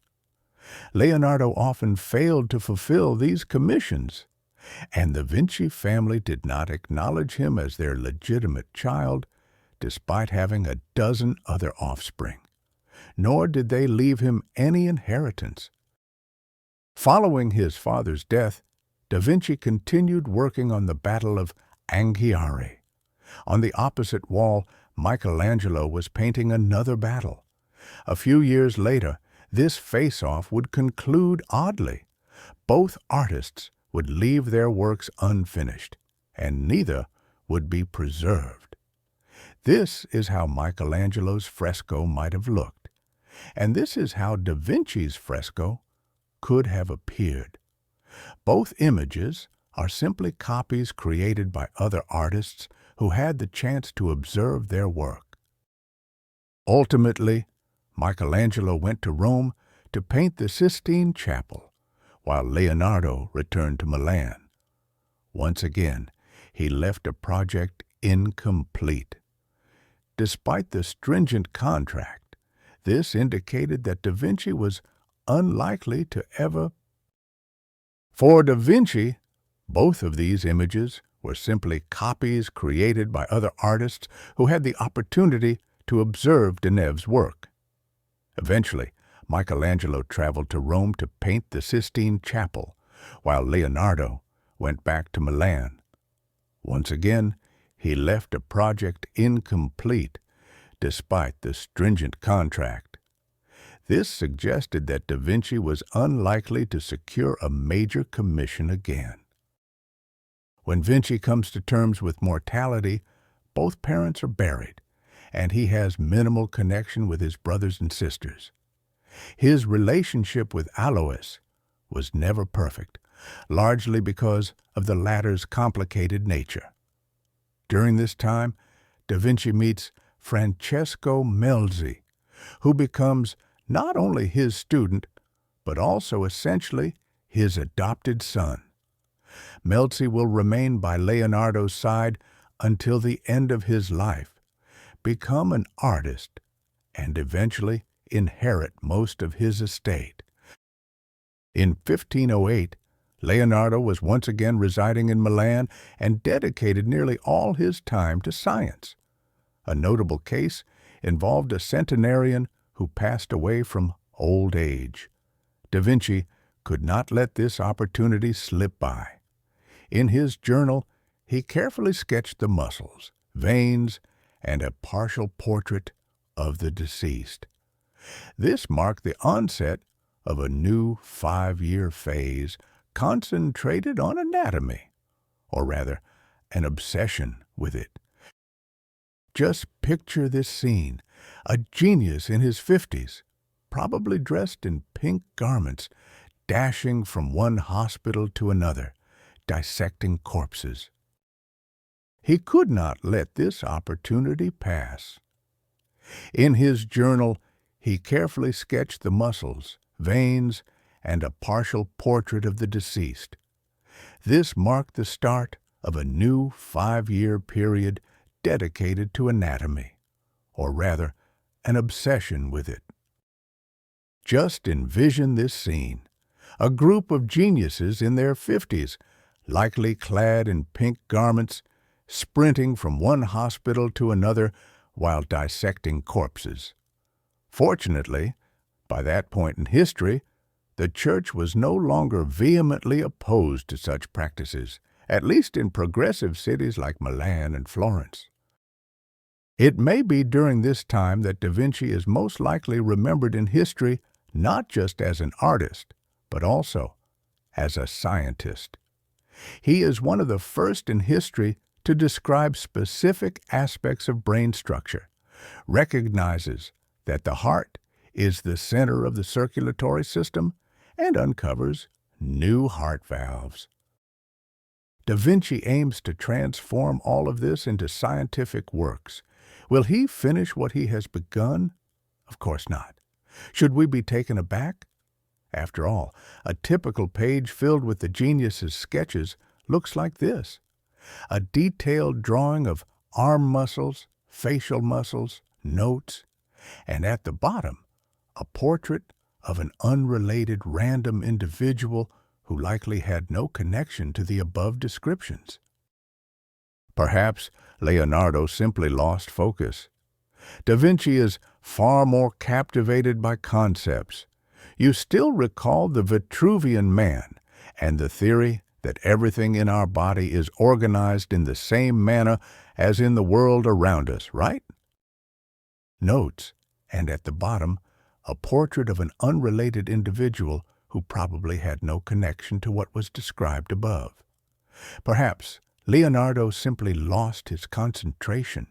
Leonardo often failed to fulfill these commissions, and the Vinci family did not acknowledge him as their legitimate child, despite having a dozen other offspring. Nor did they leave him any inheritance. Following his father's death, Da Vinci continued working on the Battle of Anghiari. On the opposite wall, Michelangelo was painting another battle. A few years later, this face-off would conclude oddly. Both artists would leave their works unfinished, and neither would be preserved. This is how Michelangelo's fresco might have looked, and this is how Da Vinci's fresco could have appeared. Both images are simply copies created by other artists who had the chance to observe their work. Ultimately, Michelangelo went to Rome to paint the Sistine Chapel, while Leonardo returned to Milan. Once again, he left a project incomplete. Despite the stringent contract, this indicated that Da Vinci was unlikely to ever. For Da Vinci, both of these images were simply copies created by other artists who had the opportunity to observe Deneuve's work. Eventually, Michelangelo traveled to Rome to paint the Sistine Chapel, while Leonardo went back to Milan. Once again, he left a project incomplete, despite the stringent contract. This suggested that Da Vinci was unlikely to secure a major commission again. When Vinci comes to terms with mortality, both parents are buried, and he has minimal connection with his brothers and sisters. His relationship with Alois was never perfect, largely because of the latter's complicated nature. During this time, Da Vinci meets Francesco Melzi, who becomes not only his student, but also essentially his adopted son. Melzi will remain by Leonardo's side until the end of his life, become an artist, and eventually inherit most of his estate. In 1508, Leonardo was once again residing in Milan and dedicated nearly all his time to science. A notable case involved a centenarian who passed away from old age. Da Vinci could not let this opportunity slip by. In his journal, he carefully sketched the muscles, veins, and a partial portrait of the deceased. This marked the onset of a new 5-year phase concentrated on anatomy, or rather, an obsession with it. Just picture this scene: a genius in his 50s, probably dressed in pink garments, dashing from one hospital to another, dissecting corpses. He could not let this opportunity pass. In his journal, he carefully sketched the muscles, veins, and a partial portrait of the deceased. This marked the start of a new 5-year period dedicated to anatomy, or rather, an obsession with it. Just envision this scene: a group of geniuses in their 50s, likely clad in pink garments, sprinting from one hospital to another while dissecting corpses. Fortunately, by that point in history, the Church was no longer vehemently opposed to such practices, at least in progressive cities like Milan and Florence. It may be during this time that Da Vinci is most likely remembered in history not just as an artist, but also as a scientist. He is one of the first in history to describe specific aspects of brain structure, recognizes that the heart is the center of the circulatory system, and uncovers new heart valves. Da Vinci aims to transform all of this into scientific works. Will he finish what he has begun? Of course not. Should we be taken aback? After all, a typical page filled with the genius's sketches looks like this: a detailed drawing of arm muscles, facial muscles, notes, and at the bottom, a portrait of an unrelated random individual who likely had no connection to the above descriptions. Perhaps Leonardo simply lost focus. Da Vinci is far more captivated by concepts. You still recall the Vitruvian man and the theory that everything in our body is organized in the same manner as in the world around us, right? Notes, and at the bottom, a portrait of an unrelated individual who probably had no connection to what was described above. Perhaps Leonardo simply lost his concentration.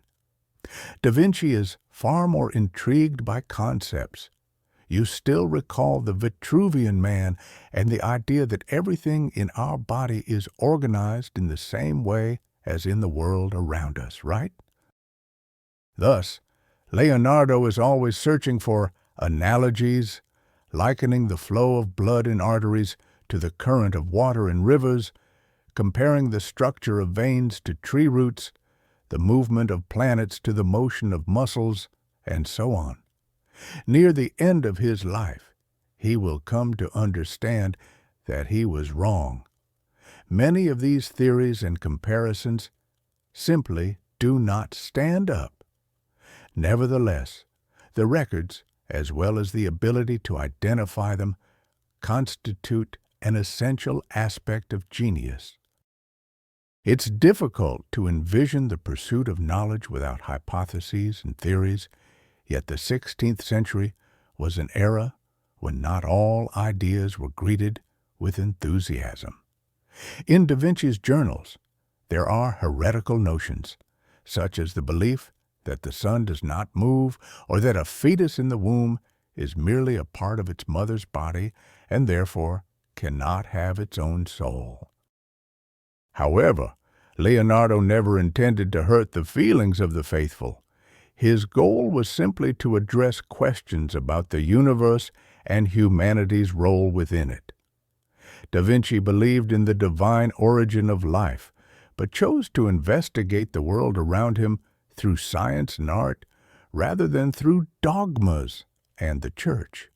Da Vinci is far more intrigued by concepts. You still recall the Vitruvian man and the idea that everything in our body is organized in the same way as in the world around us, right? Thus, Leonardo is always searching for analogies, likening the flow of blood in arteries to the current of water in rivers, comparing the structure of veins to tree roots, the movement of planets to the motion of muscles, and so on. Near the end of his life, he will come to understand that he was wrong. Many of these theories and comparisons simply do not stand up. Nevertheless, the records, as well as the ability to identify them, constitute an essential aspect of genius. It's difficult to envision the pursuit of knowledge without hypotheses and theories, yet the 16th century was an era when not all ideas were greeted with enthusiasm. In Da Vinci's journals, there are heretical notions, such as the belief that the sun does not move, or that a fetus in the womb is merely a part of its mother's body and therefore cannot have its own soul. However, Leonardo never intended to hurt the feelings of the faithful. His goal was simply to address questions about the universe and humanity's role within it. Da Vinci believed in the divine origin of life, but chose to investigate the world around him through science and art rather than through dogmas and the Church.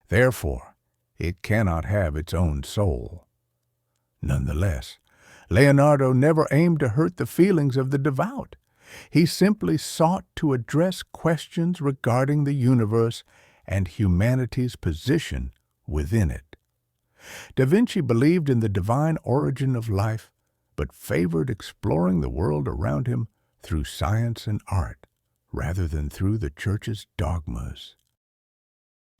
Therefore, it cannot have its own soul. Nonetheless, Leonardo never aimed to hurt the feelings of the devout. He simply sought to address questions regarding the universe and humanity's position within it. Da Vinci believed in the divine origin of life, but favored exploring the world around him through science and art rather than through the Church's dogmas.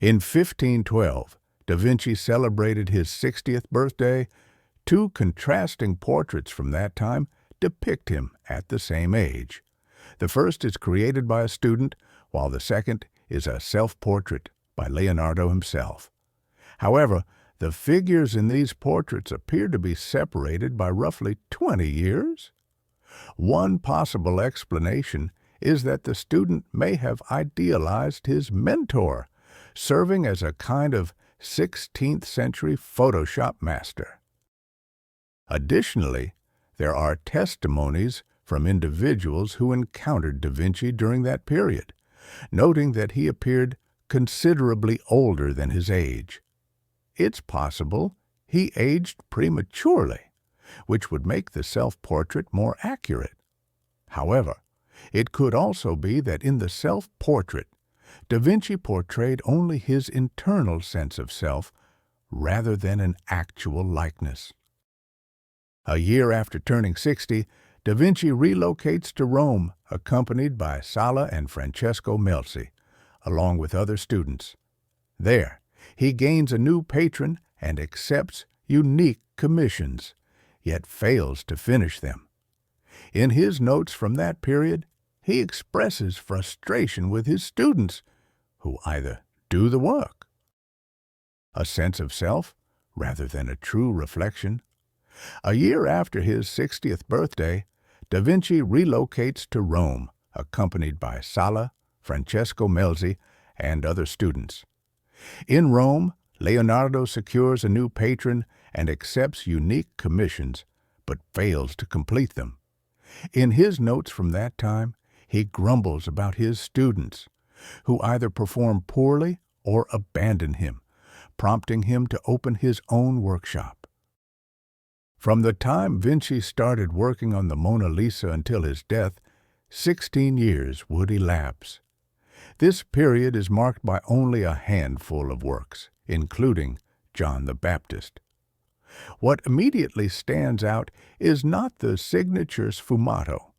In 1512, Da Vinci celebrated his 60th birthday. Two contrasting portraits from that time depict him at the same age. The first is created by a student, while the second is a self-portrait by Leonardo himself. However, the figures in these portraits appear to be separated by roughly 20 years. One possible explanation is that the student may have idealized his mentor, serving as a kind of 16th century Photoshop master. Additionally, there are testimonies from individuals who encountered Da Vinci during that period, noting that he appeared considerably older than his age. It's possible he aged prematurely, which would make the self-portrait more accurate. However, it could also be that in the self-portrait, Da Vinci portrayed only his internal sense of self rather than an actual likeness. A year after turning 60, Da Vinci relocates to Rome, accompanied by Sala and Francesco Melzi, along with other students. There, he gains a new patron and accepts unique commissions, yet fails to finish them. In his notes from that period, he expresses frustration with his students, who either do the work, a sense of self rather than a true reflection. A year after his 60th birthday, Da Vinci relocates to Rome, accompanied by Sala, Francesco Melzi, and other students. In Rome, Leonardo secures a new patron and accepts unique commissions, but fails to complete them. In his notes from that time, he grumbles about his students, who either perform poorly or abandon him, prompting him to open his own workshop. From the time Vinci started working on the Mona Lisa until his death, 16 years would elapse. This period is marked by only a handful of works, including John the Baptist. What immediately stands out is not the signature Sfumato,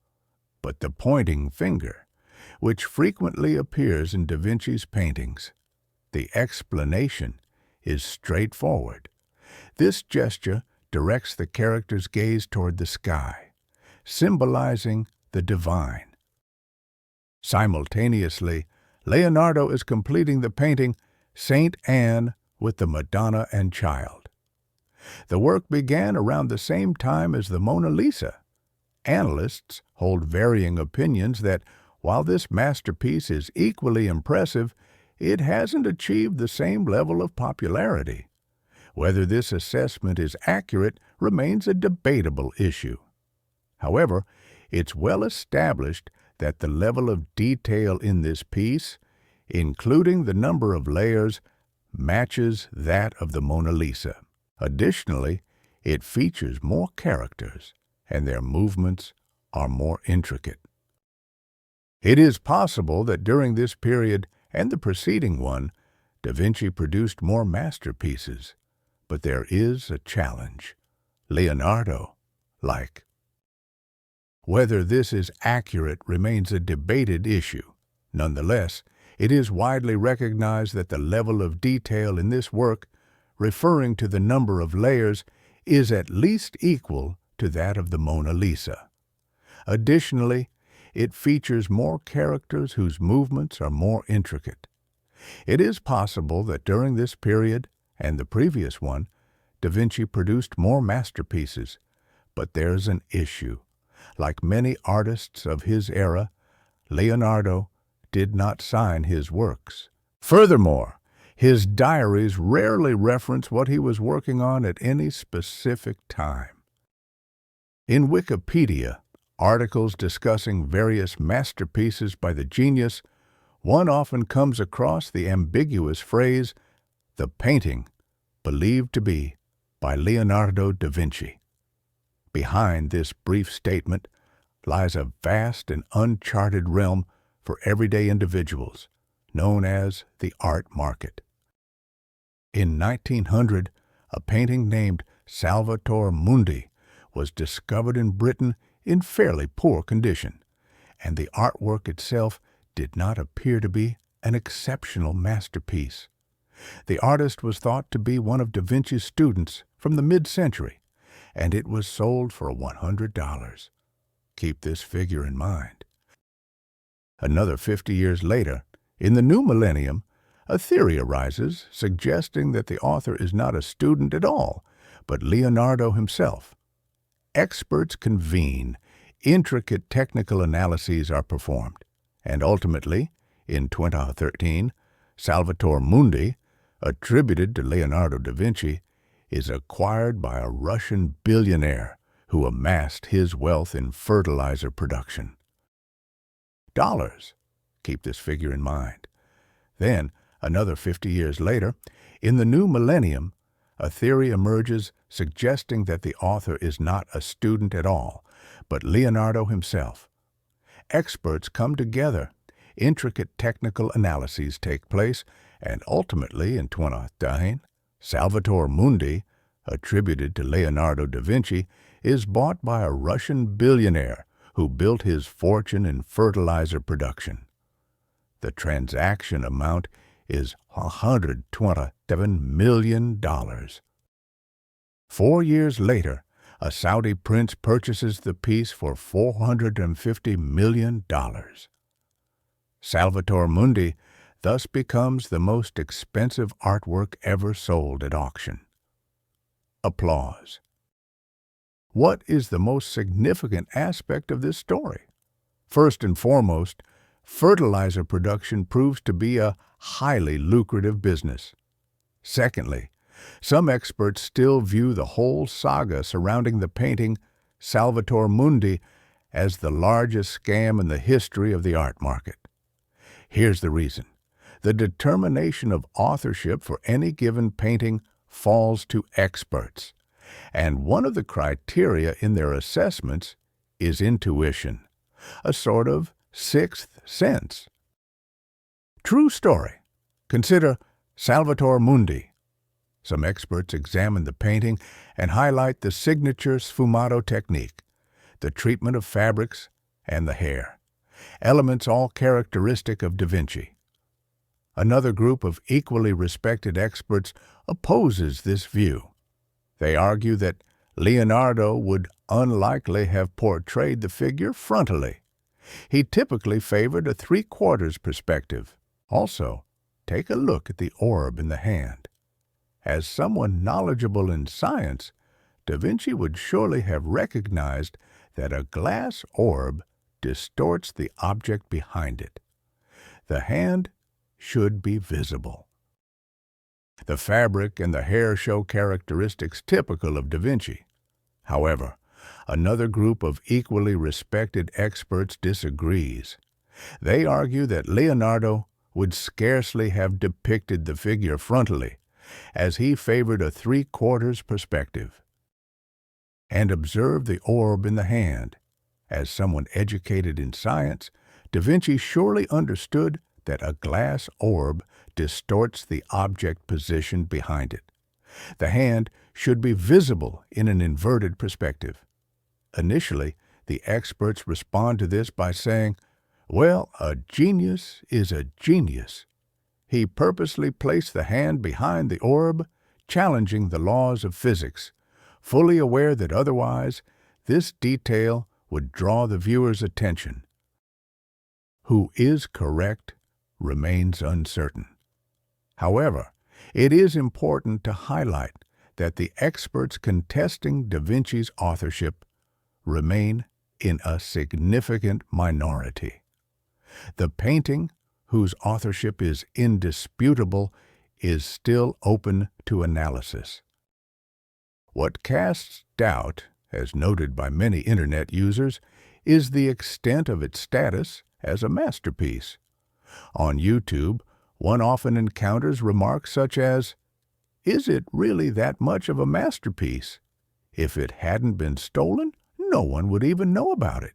but the pointing finger, which frequently appears in Da Vinci's paintings. The explanation is straightforward. This gesture directs the character's gaze toward the sky, symbolizing the divine. Simultaneously, Leonardo is completing the painting Saint Anne with the Madonna and Child. The work began around the same time as the Mona Lisa. Analysts hold varying opinions that, while this masterpiece is equally impressive, it hasn't achieved the same level of popularity. Whether this assessment is accurate remains a debatable issue. However, it's well established that the level of detail in this piece, including the number of layers, matches that of the Mona Lisa. Additionally, it features more characters, and their movements are more intricate. It is possible that during this period and the preceding one, Da Vinci produced more masterpieces, but there is a challenge. Leonardo, like. Whether this is accurate remains a debated issue. Nonetheless, it is widely recognized that the level of detail in this work, referring to the number of layers, is at least equal to that of the Mona Lisa. Additionally, it features more characters whose movements are more intricate. It is possible that during this period and the previous one, Da Vinci produced more masterpieces, but there's an issue. Like many artists of his era, Leonardo did not sign his works. Furthermore, his diaries rarely reference what he was working on at any specific time. In Wikipedia, articles discussing various masterpieces by the genius, one often comes across the ambiguous phrase, "the painting believed to be by Leonardo da Vinci." Behind this brief statement lies a vast and uncharted realm for everyday individuals, known as the art market. In 1900, a painting named Salvator Mundi was discovered in Britain in fairly poor condition, and the artwork itself did not appear to be an exceptional masterpiece. The artist was thought to be one of Da Vinci's students from the mid-century, and it was sold for $100. Keep this figure in mind. Another 50 years later, in the new millennium, a theory arises suggesting that the author is not a student at all, but Leonardo himself. Experts convene, intricate technical analyses are performed, and ultimately, in 2013, Salvator Mundi, attributed to Leonardo da Vinci, is acquired by a Russian billionaire who amassed his wealth in fertilizer production. Dollars. Keep this figure in mind. Then, another 50 years later, in the new millennium, a theory emerges suggesting that the author is not a student at all, but Leonardo himself. Experts come together, intricate technical analyses take place, and ultimately, in 2013, Salvator Mundi, attributed to Leonardo da Vinci, is bought by a Russian billionaire who built his fortune in fertilizer production. The transaction amount is $127 million. 4 years later, a Saudi prince purchases the piece for $450 million. Salvator Mundi thus becomes the most expensive artwork ever sold at auction. Applause. What is the most significant aspect of this story? First and foremost, fertilizer production proves to be a highly lucrative business. Secondly, some experts still view the whole saga surrounding the painting Salvator Mundi as the largest scam in the history of the art market. Here's the reason. The determination of authorship for any given painting falls to experts, and one of the criteria in their assessments is intuition, a sort of sixth sense. True story. Consider Salvator Mundi. Some experts examine the painting and highlight the signature Sfumato technique, the treatment of fabrics, and the hair, elements all characteristic of Da Vinci. Another group of equally respected experts opposes this view. They argue that Leonardo would unlikely have portrayed the figure frontally. He typically favored a 3/4 perspective. Also, take a look at the orb in the hand. As someone knowledgeable in science, Da Vinci would surely have recognized that a glass orb distorts the object behind it. The hand should be visible. The fabric and the hair show characteristics typical of Da Vinci. However, another group of equally respected experts disagrees. They argue that Leonardo would scarcely have depicted the figure frontally, as he favored a 3/4 perspective. And observe the orb in the hand. As someone educated in science, Da Vinci surely understood that a glass orb distorts the object positioned behind it. The hand should be visible in an inverted perspective. Initially, the experts respond to this by saying, well, a genius is a genius. He purposely placed the hand behind the orb, challenging the laws of physics, fully aware that otherwise this detail would draw the viewer's attention. Who is correct remains uncertain. However, it is important to highlight that the experts contesting Da Vinci's authorship remain in a significant minority. The painting, whose authorship is indisputable, is still open to analysis. What casts doubt, as noted by many Internet users, is the extent of its status as a masterpiece. On YouTube, one often encounters remarks such as, "Is it really that much of a masterpiece? If it hadn't been stolen, no one would even know about it.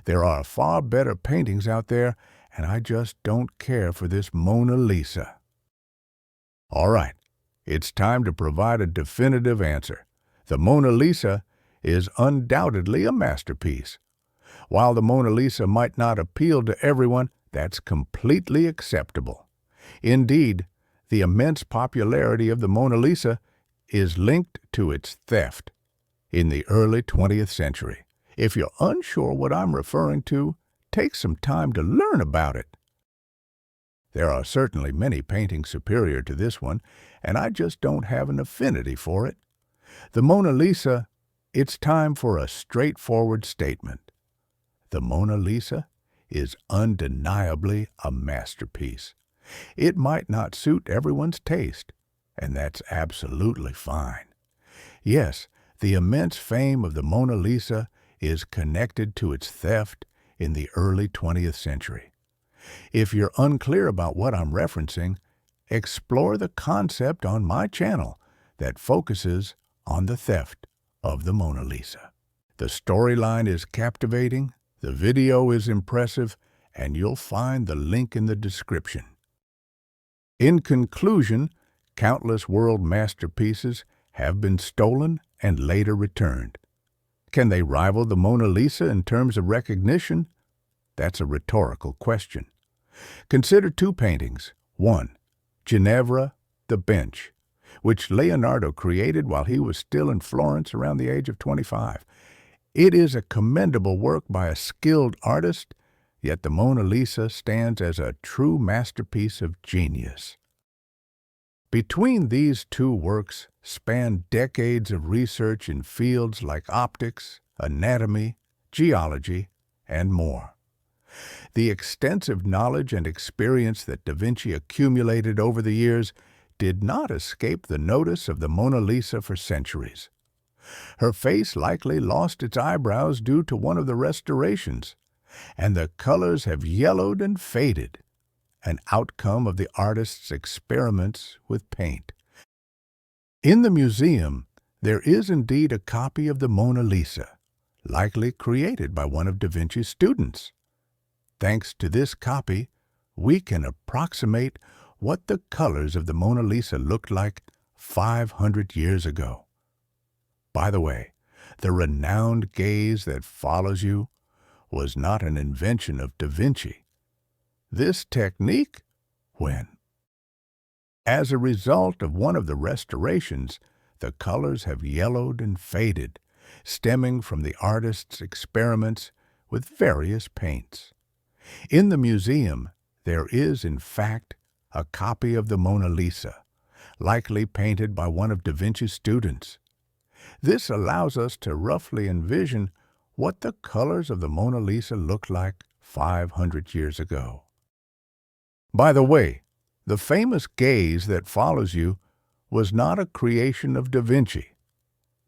There are far better paintings out there, and I just don't care for this Mona Lisa." All right, it's time to provide a definitive answer. The Mona Lisa is undoubtedly a masterpiece. While the Mona Lisa might not appeal to everyone, that's completely acceptable. Indeed, the immense popularity of the Mona Lisa is linked to its theft in the early 20th century. If you're unsure what I'm referring to, take some time to learn about it. There are certainly many paintings superior to this one, and I just don't have an affinity for it. The Mona Lisa, it's time for a straightforward statement. The Mona Lisa is undeniably a masterpiece. It might not suit everyone's taste, and that's absolutely fine. Yes, the immense fame of the Mona Lisa is connected to its theft in the early 20th century. If you're unclear about what I'm referencing, explore the concept on my channel that focuses on the theft of the Mona Lisa. The storyline is captivating, the video is impressive, and you'll find the link in the description. In conclusion, countless world masterpieces have been stolen and later returned. Can they rival the Mona Lisa in terms of recognition? That's a rhetorical question. Consider two paintings. One, Ginevra, the Bench, which Leonardo created while he was still in Florence around the age of 25. It is a commendable work by a skilled artist, yet the Mona Lisa stands as a true masterpiece of genius. Between these two works span decades of research in fields like optics, anatomy, geology, and more. The extensive knowledge and experience that Da Vinci accumulated over the years did not escape the notice of the Mona Lisa for centuries. Her face likely lost its eyebrows due to one of the restorations, and the colors have yellowed and faded, an outcome of the artist's experiments with paint. In the museum, there is indeed a copy of the Mona Lisa, likely created by one of Da Vinci's students. Thanks to this copy, we can approximate what the colors of the Mona Lisa looked like 500 years ago. By the way, the renowned gaze that follows you was not an invention of Da Vinci. This technique, as a result of one of the restorations, the colors have yellowed and faded, stemming from the artist's experiments with various paints. In the museum, there is, in fact, a copy of the Mona Lisa, likely painted by one of Da Vinci's students. This allows us to roughly envision what the colors of the Mona Lisa looked like 500 years ago. By the way, the famous gaze that follows you was not a creation of Da Vinci.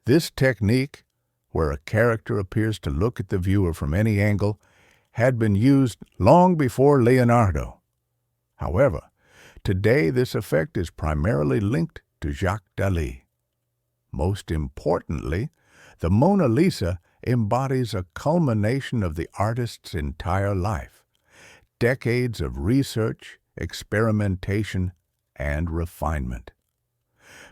This technique, where a character appears to look at the viewer from any angle, had been used long before Leonardo. However, today this effect is primarily linked to Jacques Dali. Most importantly, the Mona Lisa embodies a culmination of the artist's entire life, decades of research, experimentation, and refinement.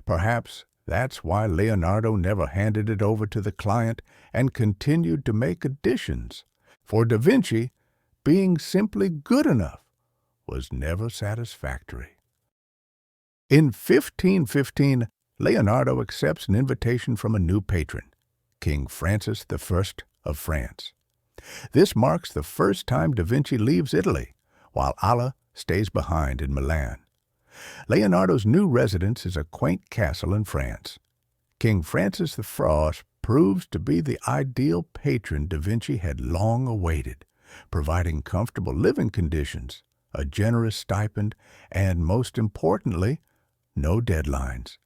Perhaps that's why Leonardo never handed it over to the client and continued to make additions. For Da Vinci, being simply good enough was never satisfactory. In 1515, Leonardo accepts an invitation from a new patron, King Francis I of France. This marks the first time Da Vinci leaves Italy, while Allah stays behind in Milan. Leonardo's new residence is a quaint castle in France. King Francis I proves to be the ideal patron Da Vinci had long awaited, providing comfortable living conditions, a generous stipend, and, most importantly, no deadlines.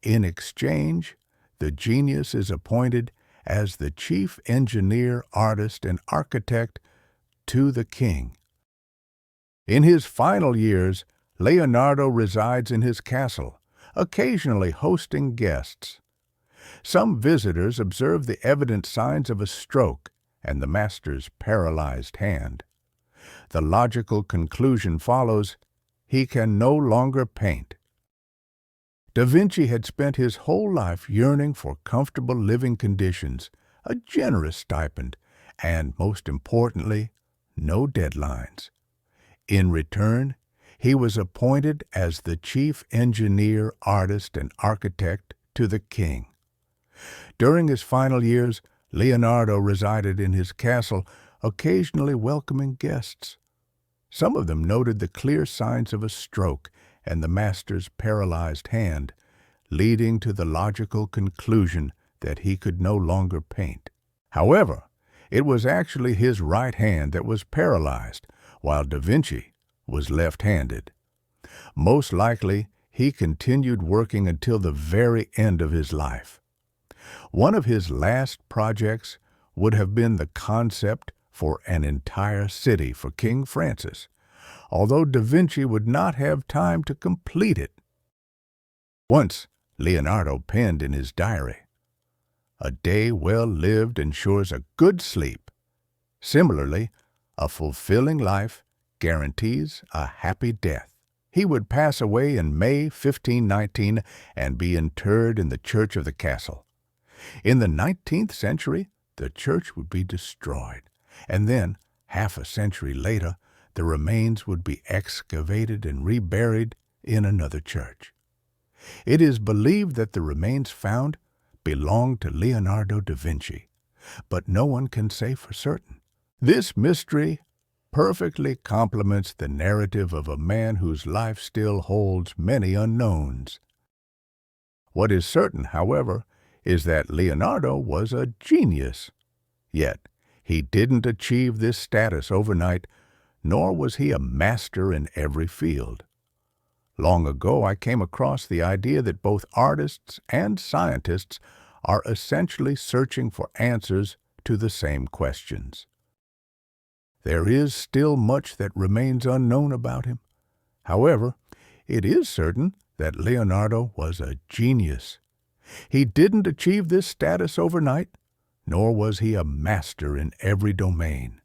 In exchange, the genius is appointed as the chief engineer, artist, and architect to the king. In his final years, Leonardo resides in his castle, occasionally hosting guests. Some visitors observe the evident signs of a stroke and the master's paralyzed hand. The logical conclusion follows: he can no longer paint. Da Vinci had spent his whole life yearning for comfortable living conditions, a generous stipend, and, most importantly, no deadlines. In return, he was appointed as the chief engineer, artist, and architect to the king. During his final years, Leonardo resided in his castle, occasionally welcoming guests. Some of them noted the clear signs of a stroke and the master's paralyzed hand, leading to the logical conclusion that he could no longer paint. However, it was actually his right hand that was paralyzed, while Da Vinci was left-handed. Most likely, he continued working until the very end of his life. One of his last projects would have been the concept for an entire city for King Francis, although Da Vinci would not have time to complete it. Once, Leonardo penned in his diary, "A day well lived ensures a good sleep. Similarly, a fulfilling life guarantees a happy death." He would pass away in May 1519 and be interred in the church of the castle. In the 19th century, the church would be destroyed, and then, half a century later, the remains would be excavated and reburied in another church. It is believed that the remains found belonged to Leonardo da Vinci, but no one can say for certain. This mystery perfectly complements the narrative of a man whose life still holds many unknowns. What is certain, however, is that Leonardo was a genius. Yet, he didn't achieve this status overnight, nor was he a master in every field. Long ago, I came across the idea that both artists and scientists are essentially searching for answers to the same questions. There is still much that remains unknown about him. However, it is certain that Leonardo was a genius. He didn't achieve this status overnight, nor was he a master in every domain.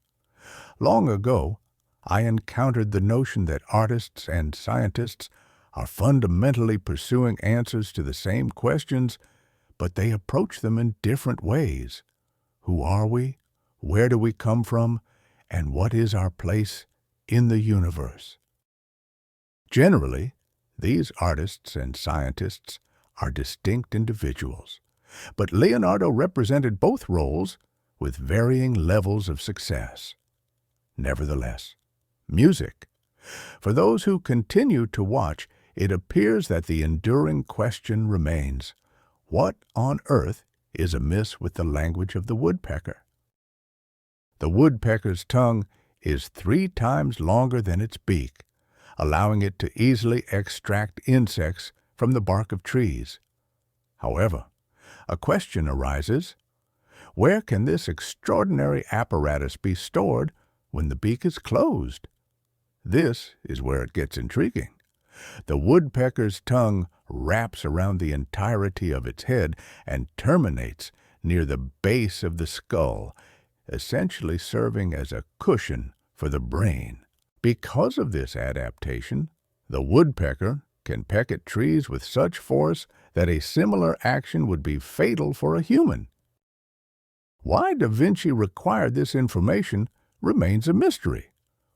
Long ago, I encountered the notion that artists and scientists are fundamentally pursuing answers to the same questions, but they approach them in different ways. Who are we? Where do we come from? And what is our place in the universe? Generally, these artists and scientists are distinct individuals, but Leonardo represented both roles with varying levels of success. Nevertheless, music. For those who continue to watch, it appears that the enduring question remains, what on earth is amiss with the language of the woodpecker? The woodpecker's tongue is 3 times longer than its beak, allowing it to easily extract insects from the bark of trees. However, a question arises, where can this extraordinary apparatus be stored when the beak is closed? This is where it gets intriguing. The woodpecker's tongue wraps around the entirety of its head and terminates near the base of the skull, essentially serving as a cushion for the brain. Because of this adaptation, the woodpecker can peck at trees with such force that a similar action would be fatal for a human. Why Da Vinci required this information remains a mystery.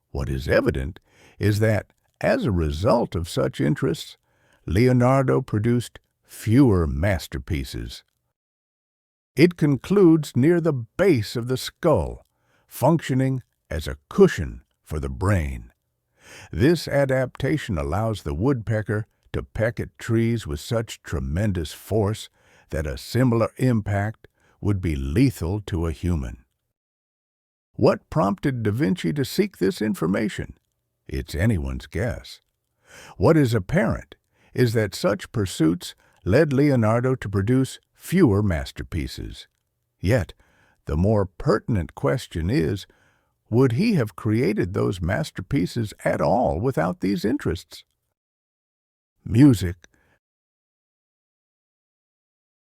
What is evident is that, as a result of such interests, Leonardo produced fewer masterpieces. It concludes near the base of the skull, functioning as a cushion for the brain. This adaptation allows the woodpecker to peck at trees with such tremendous force that a similar impact would be lethal to a human. What prompted Da Vinci to seek this information? It's anyone's guess. What is apparent is that such pursuits led Leonardo to produce fewer masterpieces. Yet, the more pertinent question is, would he have created those masterpieces at all without these interests? Music